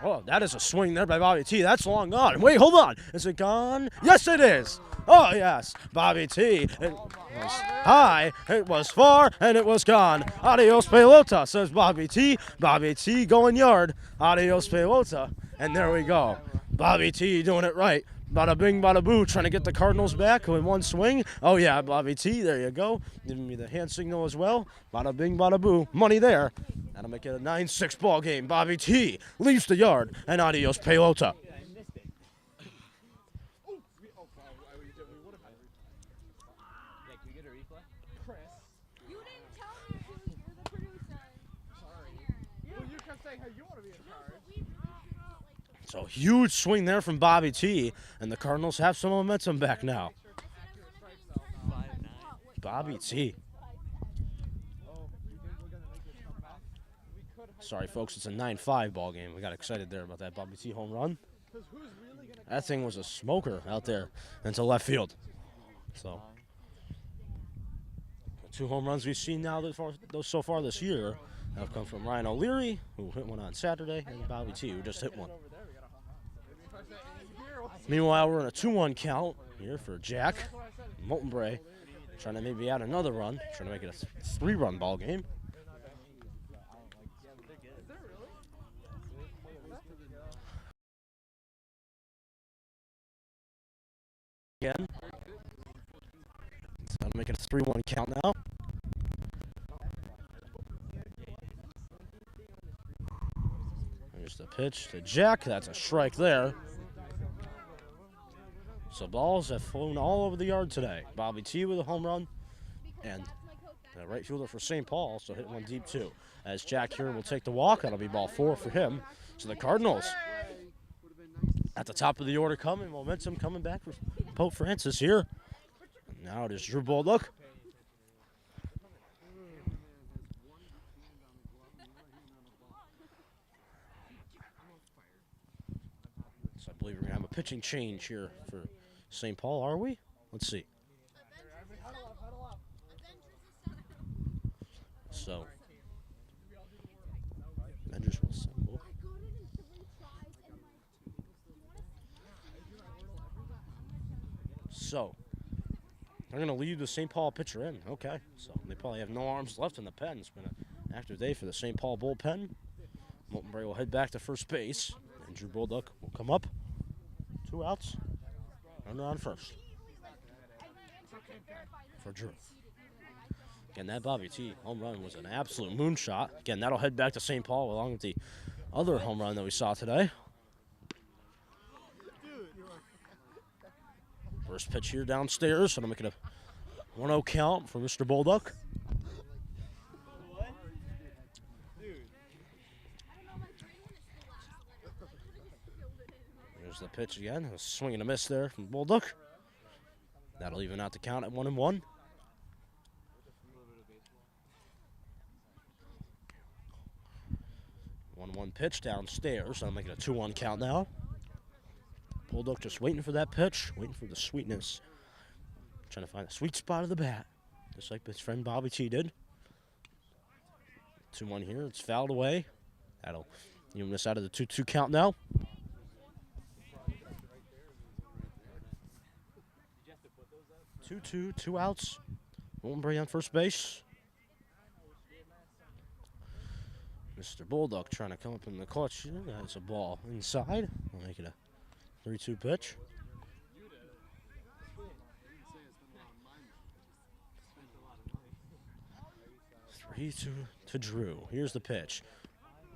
Oh, that is a swing there by Bobby T. That's long gone. Wait, hold on. Is it gone? Yes, it is. Oh, yes. Bobby T. It was high, it was far, and it was gone. Adios, pelota, says Bobby T. Bobby T going yard. Adios, pelota. And there we go. Bobby T doing it right. Bada bing, bada boo, trying to get the Cardinals back with one swing. Oh, yeah, Bobby T. There you go. Giving me the hand signal as well. Bada bing, bada boo. Money there. That'll make it a 9-6 ball game. Bobby T leaves the yard, and adios, pelota. You didn't tell me to. You're the producer. Well, you kept saying how you want to be in charge. So huge swing there from Bobby T, and the Cardinals have some momentum back now. Bobby T. Sorry, folks, it's a 9-5 ball game. We got excited there about that Bobby T home run. That thing was a smoker out there into left field. So, the 2 home runs we've seen now so far this year have come from Ryan O'Leary, who hit one on Saturday, and Bobby T, who just hit one. Meanwhile, we're in a 2-1 count here for Jack. Molten Bray trying to maybe add another run, trying to make it a 3-run ball game. Again. So I'm making a 3-1 count now. Here's the pitch to Jack. That's a strike there. So balls have flown all over the yard today. Bobby T with a home run. And the right fielder for St. Paul, so hit one deep too. As Jack here will take the walk. That'll be ball 4 for him. So the Cardinals at the top of the order coming. Momentum coming back for Pope Francis here. And now it is Drew Bolduc. So I believe we're going to have a pitching change here for St. Paul, are we? Let's see. So, Avengers will assemble. So, they're going to leave the St. Paul pitcher in. Okay. So, they probably have no arms left in the pen. It's been an active day for the St. Paul bullpen. Molten Bray will head back to first base. And Drew Bolduc will come up. 2 outs. Runner on first. for Drew. Again, that Bobby T home run was an absolute moonshot. Again, that'll head back to St. Paul along with the other home run that we saw today. First pitch here downstairs, and I'm making a 1-0 count for Mr. Bulldog. There's the pitch again. A swing and a miss there from Bulldog. That'll even out the count at 1-1. 1-1 pitch downstairs. I'm making a 2-1 count now. Bulldog just waiting for that pitch, waiting for the sweetness. Trying to find the sweet spot of the bat, just like his friend Bobby T did. 2-1 here. It's fouled away. That'll even this out of the 2-2 count now. 2-2, 2 outs. Hombre on first base. Mr. Bulldog trying to come up in the clutch. That's a ball inside. I'll make it a 3-2 pitch. 3-2 to Drew. Here's the pitch.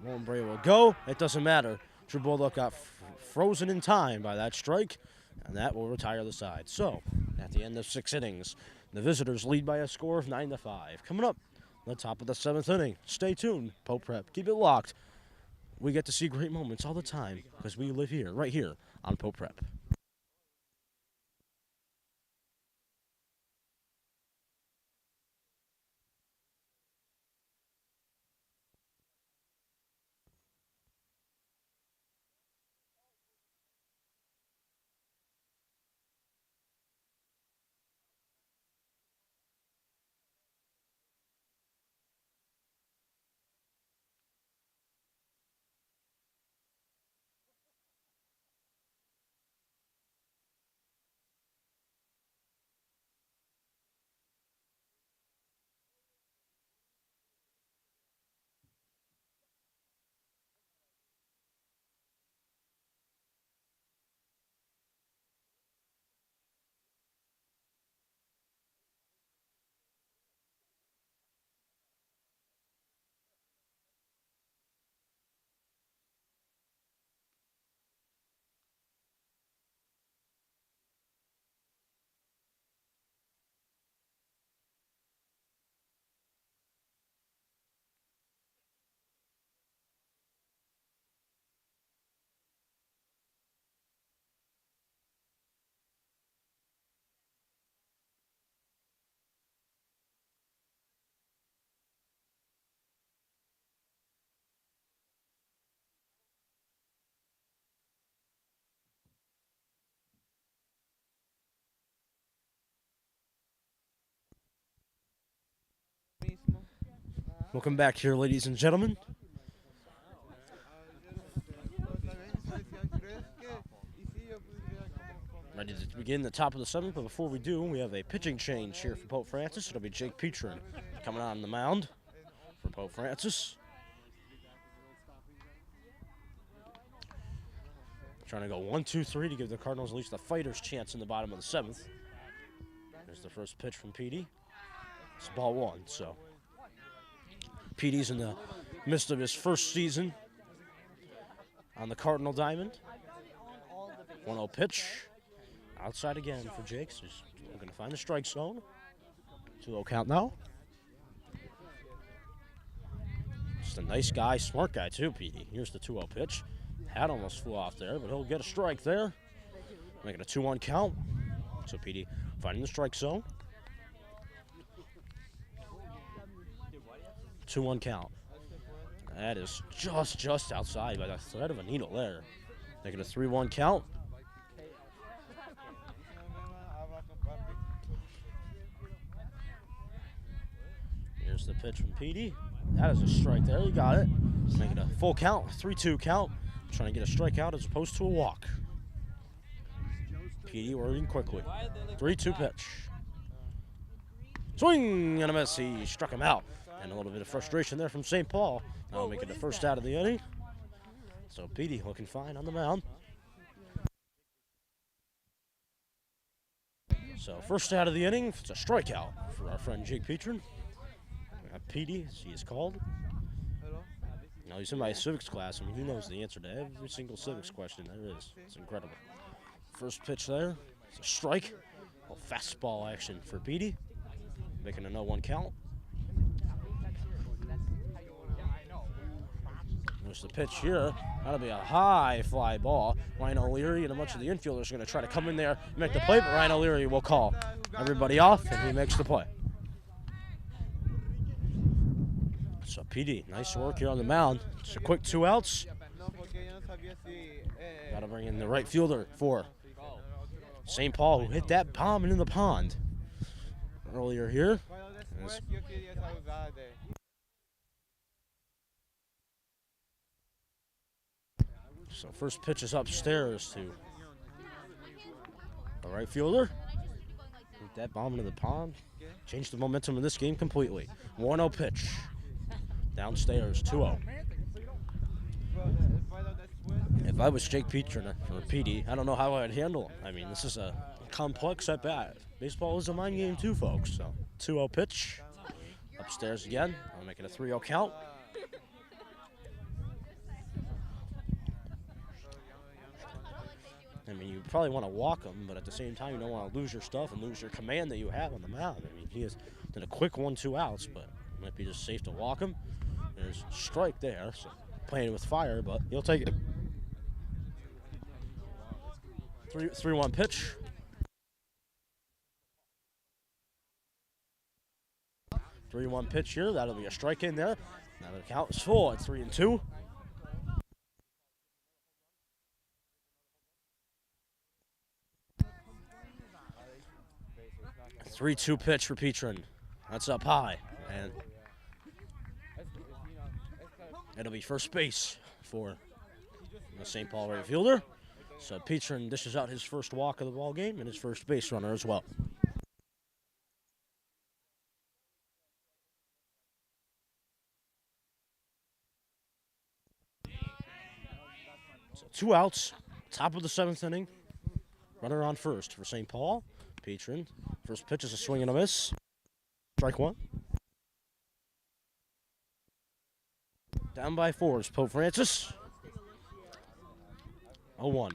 Hombre will go. It doesn't matter. Drew Bulldog got frozen in time by that strike, and that will retire the side. So, at the end of 6 innings, the visitors lead by a score of 9-5. Coming up, the top of the 7th inning. Stay tuned, Pope Prep. Keep it locked. We get to see great moments all the time because we live here, right here on Pope Prep. Welcome back here, ladies and gentlemen. Ready to begin the top of the 7th, but before we do, we have a pitching change here for Pope Francis. It'll be Jake Petrin coming on the mound for Pope Francis. Trying to go 1-2-3 to give the Cardinals at least a fighter's chance in the bottom of the 7th. There's the first pitch from Petey. It's ball 1, so Petey's in the midst of his first season on the Cardinal diamond. 1-0 pitch. Outside again for Jakes. He's going to find the strike zone. 2-0 count now. Just a nice guy, smart guy too, Petey. Here's the 2-0 pitch. Hat almost flew off there, but he'll get a strike there. Making a 2-1 count. So Petey finding the strike zone. 2-1 count. That is just outside by the thread of a needle there. Making a 3-1 count. Here's the pitch from Petey. That is a strike there. You got it. Making a full count, 3-2 count. Trying to get a strikeout as opposed to a walk. Petey working quickly. 3-2 pitch. Swing and a miss. He struck him out. And a little bit of frustration there from St. Paul. Now making the first out of the inning. So Petey looking fine on the mound. So first out of the inning, it's a strikeout for our friend Jake Petron. Petey, as he is called. Now he's in my civics class. I mean, he knows the answer to every single civics question there is. It's incredible. First pitch there, it's a strike. A fastball action for Petey, making a 0-1 count. There's the pitch here. That'll be a high fly ball. Ryan O'Leary and a bunch of the infielders are going to try to come in there and make the play, but Ryan O'Leary will call everybody off, and he makes the play. So Petey, nice work here on the mound. Just a quick 2 outs. Got to bring in the right fielder for St. Paul, who hit that bomb into the pond earlier here. So first pitch is upstairs to the right fielder. Hit that bomb into the pond. Changed the momentum of this game completely. 1-0 pitch. Downstairs, 2-0. If I was Jake Petron or Petey, I don't know how I'd handle him. I mean, this is a complex at bat. Baseball is a mind game too, folks. So 2-0 pitch. Upstairs again. I'll make it a 3-0 count. I mean, you probably want to walk him, but at the same time, you don't want to lose your stuff and lose your command that you have on the mound. I mean, he has done a quick 1-2 outs, but it might be just safe to walk him. There's a strike there, so playing with fire, but he'll take it. 3-1 pitch. Three-one pitch here. That'll be a strike in there. Now the count is full at 3-2. 3-2 pitch for Petron. That's up high, and it'll be first base for the St. Paul right fielder. So Petron dishes out his first walk of the ball game and his first base runner as well. So 2 outs, top of the 7th inning. Runner on first for St. Paul. Petron. First pitch is a swing and a miss. Strike 1. Down by 4 is Pope Francis. 0-1.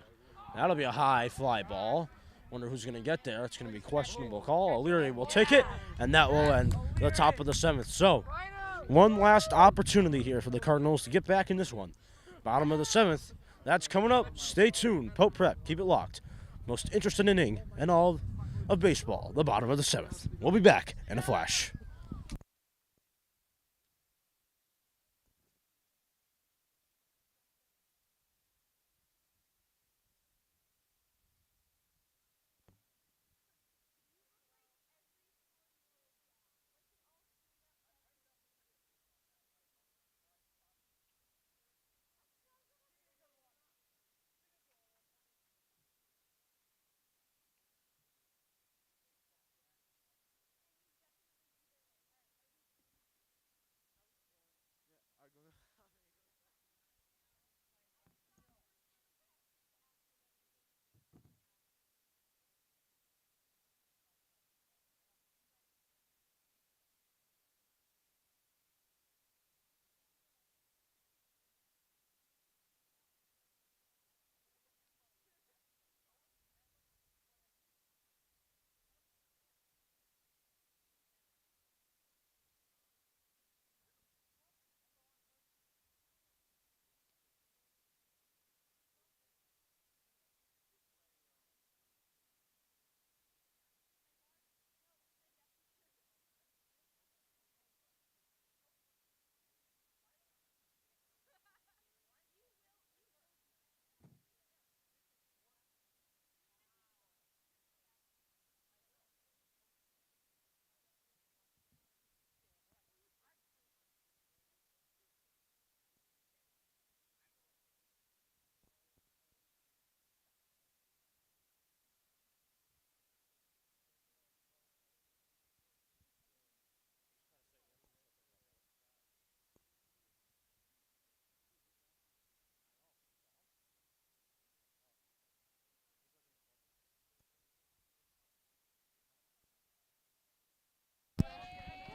That'll be a high fly ball. Wonder who's going to get there. It's going to be a questionable call. O'Leary will take it, and that will end the top of the 7th. So, one last opportunity here for the Cardinals to get back in this one. Bottom of the 7th. That's coming up. Stay tuned. Pope Prep. Keep it locked. Most interesting inning in all of baseball. The bottom of the 7th. We'll be back in a flash.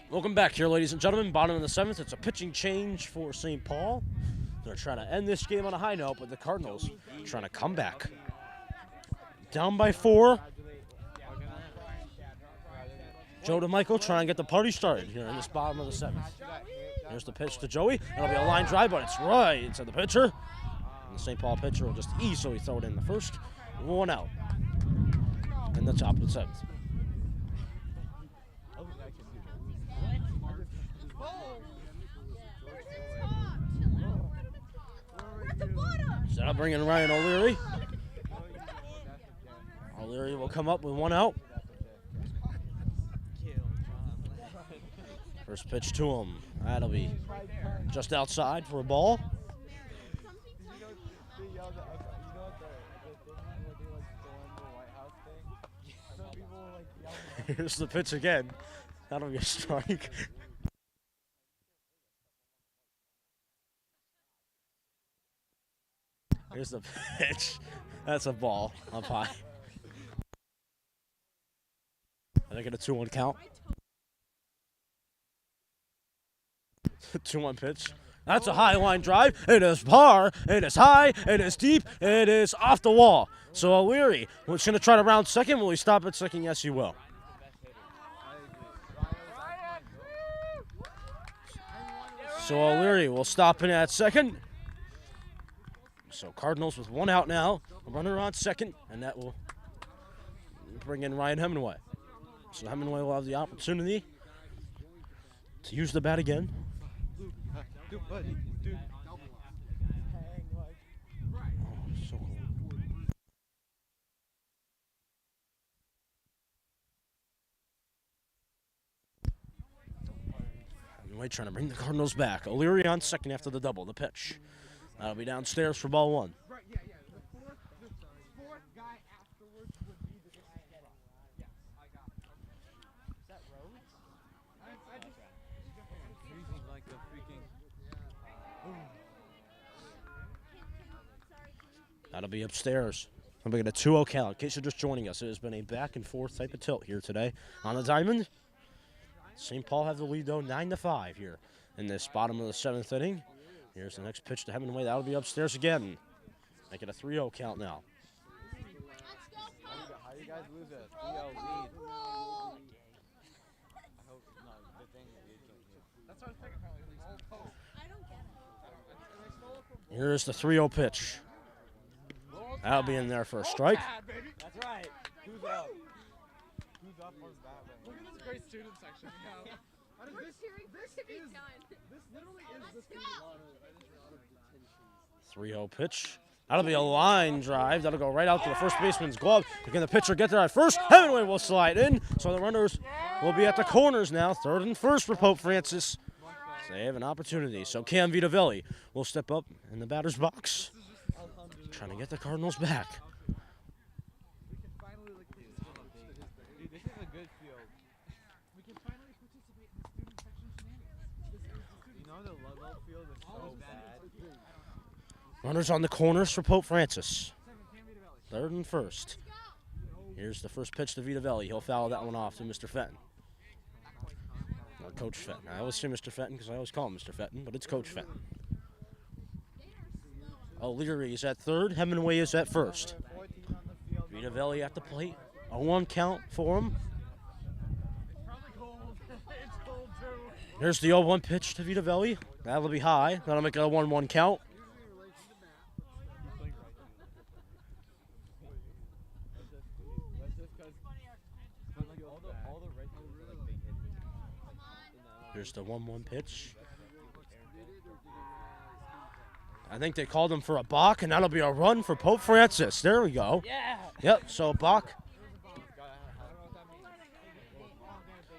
Welcome back here, ladies and gentlemen. Bottom of the 7th. It's a pitching change for St. Paul. They're trying to end this game on a high note, but the Cardinals trying to come back. Down by 4. Joe DeMichael trying to get the party started here in this bottom of the 7th. Here's the pitch to Joey. It'll be a line drive, but it's right to the pitcher. And the St. Paul pitcher will just easily throw it in the first. 1 out in the top of the 7th. So now bringing Ryan O'Leary. O'Leary will come up with 1 out. First pitch to him. That'll be just outside for a ball. Here's the pitch again. That'll be a strike. Here's the pitch. That's a ball up high. I think it's a 2-1 count. 2-1 pitch. That's a high line drive. It is par. It is high. It is deep. It is off the wall. So O'Leary, who's going to try to round second. Will he stop at second? Yes, he will. So O'Leary will stop in at second. So Cardinals with 1 out now. A runner on second, and that will bring in Ryan Hemingway. So Hemingway will have the opportunity to use the bat again. Hemingway trying to bring the Cardinals back. O'Leary on second after the double, the pitch. That'll be downstairs for ball 1. That'll be upstairs. I'm making a 2-0 count. In case you're just joining us, it has been a back and forth type of tilt here today on the diamond. St. Paul have the lead though, 9-5 here in this bottom of the 7th inning. Here's the next pitch to Hemingway. That'll be upstairs again. Make it a 3-0 count now. How you guys lose a 3-0 lead? I hope no. The thing that's what I was thinking. Here's the 3-0 pitch. That'll be in there for a strike. That's right. Who's up? Who's up? Who's bad? Look at this great student section. Yeah. We're cheering for it to be done. This literally is the student honor. 3-0 pitch. That'll be a line drive. That'll go right out to the first baseman's glove. Can the pitcher get there at first? Hemingway will slide in. So the runners will be at the corners now. 3rd and 1st for Pope Francis. So they have an opportunity. So Cam Vitavelli will step up in the batter's box, trying to get the Cardinals back. Dude, this is a good field. We can finally participate in the student section shenanigans. You know the Ludlow field is so bad. Runners on the corners for Pope Francis. 3rd and 1st. Here's the first pitch to Vitavelli. He'll foul that one off to Mr. Fenton. Or Coach Fenton. I always say Mr. Fenton because I always call him Mr. Fenton, but it's Coach Fenton. O'Leary is at 3rd. Hemingway is at 1st. Vitavelli at the plate. A 1 count for him. Here's the 0-1 pitch to Vitavelli. That'll be high. That'll make it a 1-1 count. Here's the 1-1 pitch. I think they called him for a balk, and that'll be a run for Pope Francis. There we go. Yeah. Yep, so balk.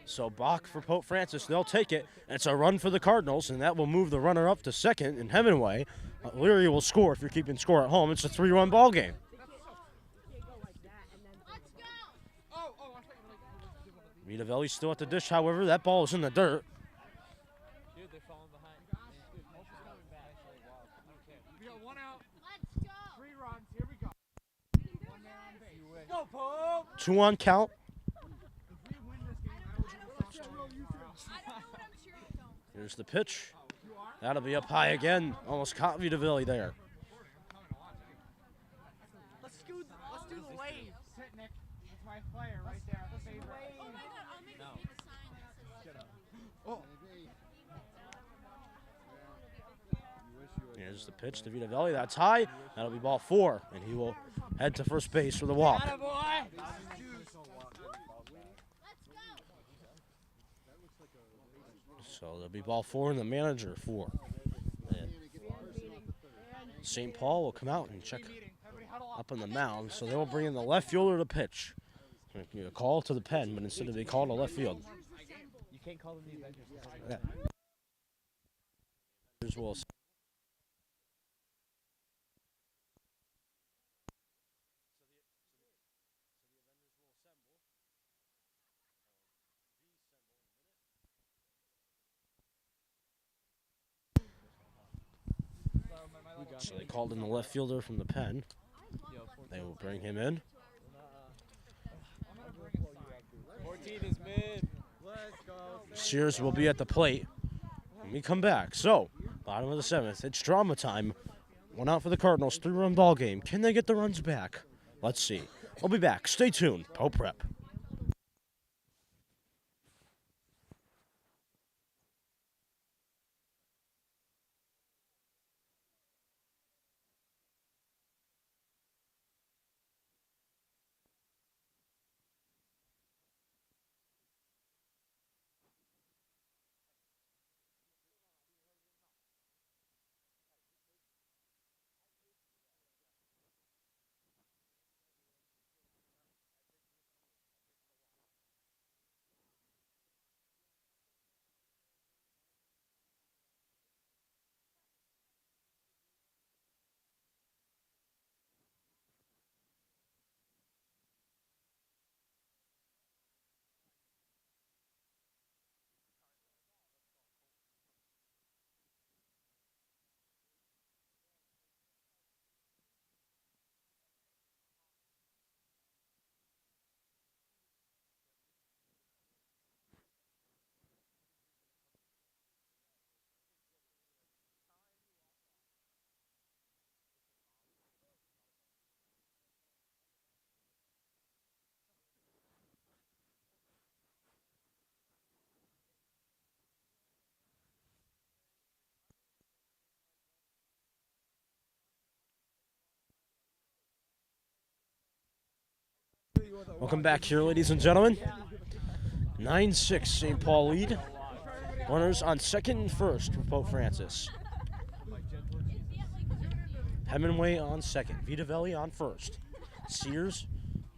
So balk for Pope Francis. They'll take it. It's a run for the Cardinals, and that will move the runner up to second in Hemingway. Leary will score if you're keeping score at home. It's a 3-run ball game. Vitavelli's still at the dish, however. That ball is in the dirt. Dude, they're falling behind. We got 1 out. 3 runs. Here we go. 1 man on base. Go, Pope! 2-1 count. If we win this game, I will Here's the pitch. That'll be up high again. Almost caught Vitavelli there. Let's do the wave. Sit, Nick. That's my player right there. Let's do the wave. Oh my god, I'll make a sign that says Oh. Here's the pitch to Vitavelli. That's high. That'll be ball 4, and he will head to first base for the walk. So there'll be ball 4 and the manager 4. And St. Paul will come out and check up on the mound. So they will bring in the left fielder to pitch. A call to the pen, but instead of they call to left field. You can't call them the Avengers. Yeah. Here's Wilson. So they called in the left fielder from the pen. They will bring him in. 14 is mid. Let's go. Sears will be at the plate when we come back. So, bottom of the 7th, it's drama time. 1 out for the Cardinals, 3-run ball game. Can they get the runs back? Let's see. I'll be back. Stay tuned. Pope Prep. Welcome back here, ladies and gentlemen. 9-6 St. Paul lead. Runners on second and first for Pope Francis. Hemingway on second. Vitavelli on first. Sears,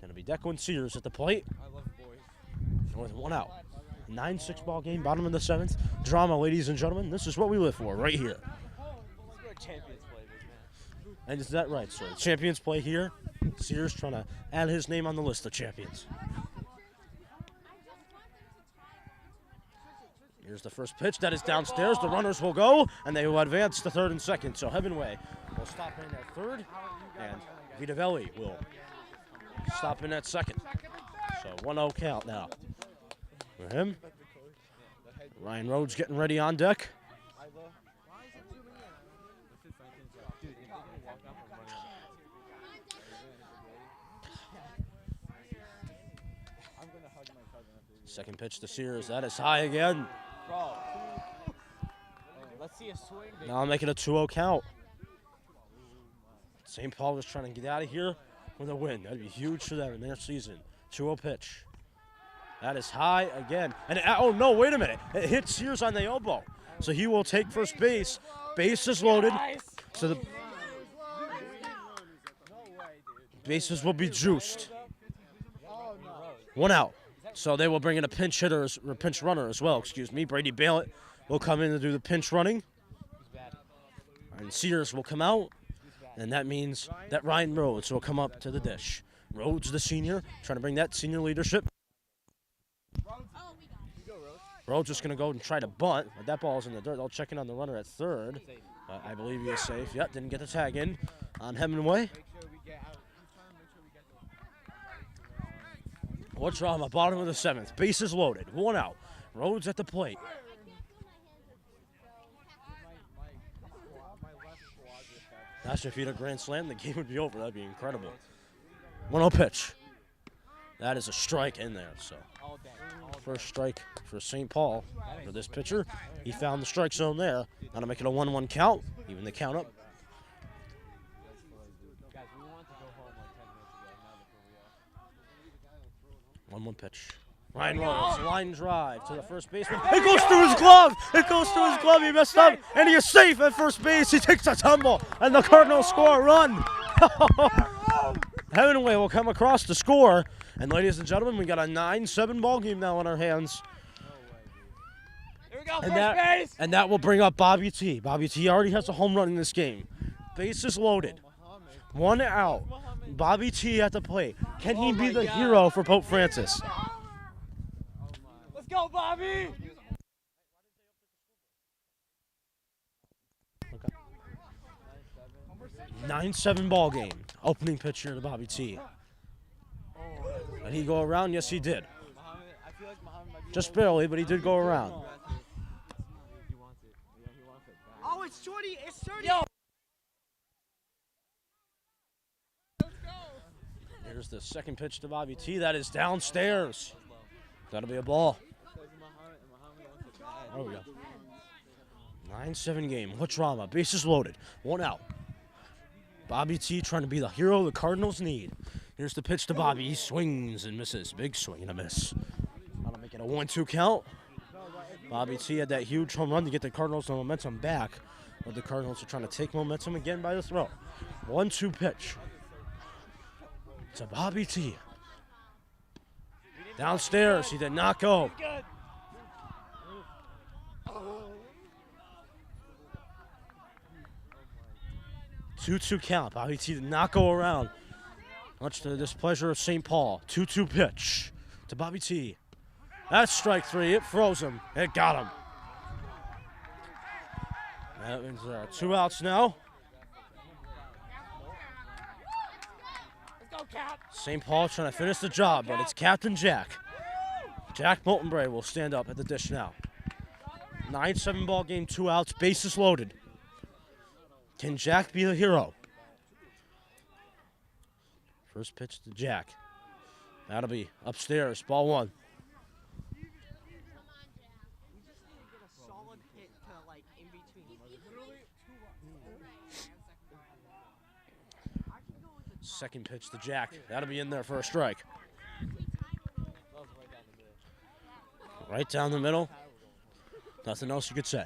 going to be Deco and Sears at the plate. I love boys. With 1 out. 9-6 ball game, bottom of the 7th. Drama, ladies and gentlemen. This is what we live for right here. This is where champions play, big man. And is that right, sir? Champions play here. Sears trying to add his name on the list of champions. Here's the first pitch. That is downstairs. The runners will go, and they will advance to third and second. So Hemingway will stop in at third, and Vitavelli will stop in at second. So 1-0 count now for him. Ryan Rhodes getting ready on deck. Second pitch to Sears. That is high again. Bro. Let's see a swing. Now I'm making a 2-0 count. St. Paul was trying to get out of here with a win. That'd be huge for them in their season. 2-0 pitch. That is high again. And oh no, wait a minute. It hit Sears on the elbow. So he will take first base. Base is loaded. So the bases will be juiced. 1 out. So they will bring in a pinch hitter, or pinch runner as well, excuse me. Brady Balett will come in to do the pinch running. And Sears will come out. And that means that Ryan Rhodes will come up to the dish. Rhodes, the senior, trying to bring that senior leadership. Rhodes just going to go and try to bunt, but that ball's in the dirt. They'll check in on the runner at third. I believe he is safe. Yep, didn't get the tag in on Hemingway. What's wrong? Bottom of the 7th. Bases loaded. 1 out. Rhodes at the plate. My left quadrant. That's if he had a grand slam, the game would be over. That'd be incredible. 1-0 pitch. That is a strike in there. So All day. first strike for St. Paul for this pitcher. He found the strike zone there. Now to make it a 1-1 count. Even the count up. Guys, we wanted to go home like 10 minutes ago. Now look where we are. 1-1 pitch. Ryan Rhodes, line drive to the first baseman. It goes through his glove. It goes through his glove. He messed up, and he is safe at first base. He takes a tumble, and the Cardinals score a run. Hemingway will come across to score. And ladies and gentlemen, we got a 9-7 ball game now on our hands. Here we go, And first base! and that will bring up Bobby T. Bobby T already has a home run in this game. Bases loaded. 1 out. Bobby T at the plate. Can he be the hero for Pope Francis? Let's go, Bobby! 9-7 ball game. Opening pitch here to Bobby T. Did he go around? Yes, he did. I feel like Muhammad might be Just barely, but he did go around. He wants it. Yeah, he wants it back. Oh, it's 20. It's 30. Yo. Here's the second pitch to Bobby T. That is downstairs. That'll be a ball. There we go. 9-7 game. What drama? Bases loaded. 1 out. Bobby T trying to be the hero the Cardinals need. Here's the pitch to Bobby. He swings and misses. Big swing and a miss. That'll make it a 1-2 count. Bobby T had that huge home run to get the Cardinals the momentum back. But the Cardinals are trying to take momentum again by the throw. 1-2 pitch to Bobby T. Downstairs. He did not go. 2-2 count. Bobby T did not go around. Much to the displeasure of St. Paul. 2-2 pitch to Bobby T. That's strike 3. It froze him. It got him. That means there are 2 outs now. St. Paul trying to finish the job, but it's Captain Jack. Jack Moultonbray will stand up at the dish now. 9-7 ball game, 2 outs, bases loaded. Can Jack be the hero? First pitch to Jack. That'll be upstairs, ball 1. Second pitch to Jack. That'll be in there for a strike. Right down the middle. Nothing else you could say.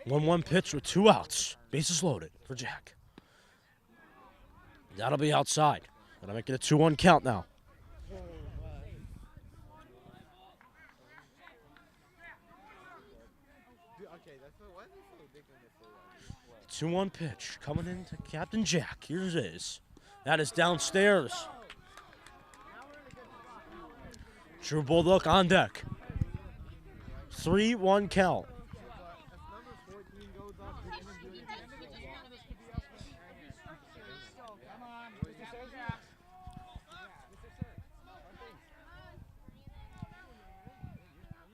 1-1 pitch with 2 outs. Bases loaded for Jack. That'll be outside. That'll make it a 2-1 count now. Okay, that's why is it so ridiculous? 2-1 pitch coming into Captain Jack. Here it is. That is downstairs. True Bulldog on deck. 3-1 count.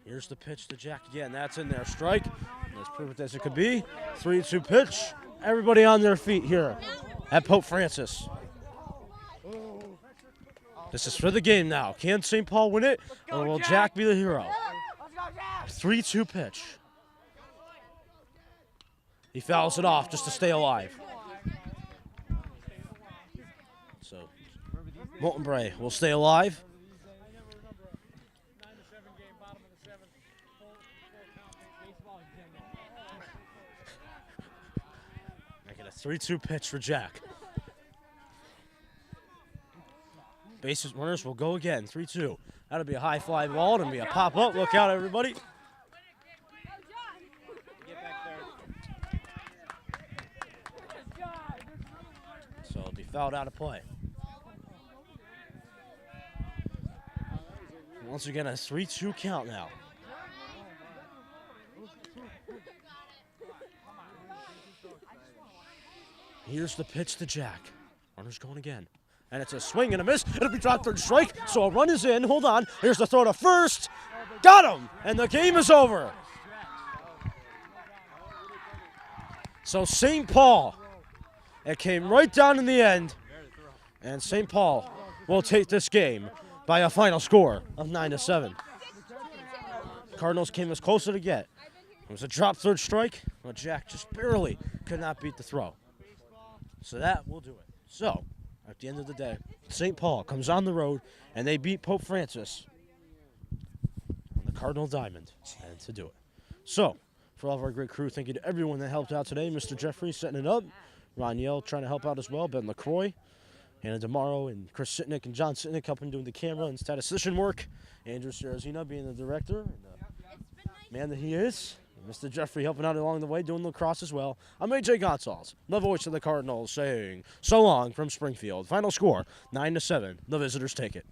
Here's the pitch to Jack again. That's in there. Strike. As perfect as it could be. 3-2 pitch. Everybody on their feet here at Pope Francis. This is for the game now. Can St. Paul win it, or will Jack be the hero? 3-2 pitch. He fouls it off just to stay alive. So, Moultonbray will stay alive. Make it a 3-2 pitch for Jack. Bases runners will go again. 3-2. That'll be a high fly ball. It'll be a pop up. Look out, everybody. So it'll be fouled out of play. Once again, a 3-2 count now. Here's the pitch to Jack. Runner's going again. And it's a swing and a miss. It'll be dropped third strike, so a run is in. Hold on. Here's the throw to first. Got him! And the game is over. So St. Paul, it came right down in the end, and St. Paul will take this game by a final score of 9-7. Cardinals came as close as it get. It was a drop third strike, but Jack just barely could not beat the throw. So that will do it. So, at the end of the day, St. Paul comes on the road, and they beat Pope Francis on the Cardinal Diamond, and to do it. So, for all of our great crew, thank you to everyone that helped out today. Mr. Jeffrey setting it up, Ron Yell trying to help out as well, Ben LaCroix, Hannah DeMaro, and Chris Sitnick and John Sitnick helping doing the camera and statistician work. Andrew Sarazina being the director, and the man that he is. And Mr. Jeffrey helping out along the way, doing lacrosse as well. I'm AJ Gonsalves, the voice of the Cardinals, saying so long from Springfield. Final score, 9-7. The visitors take it.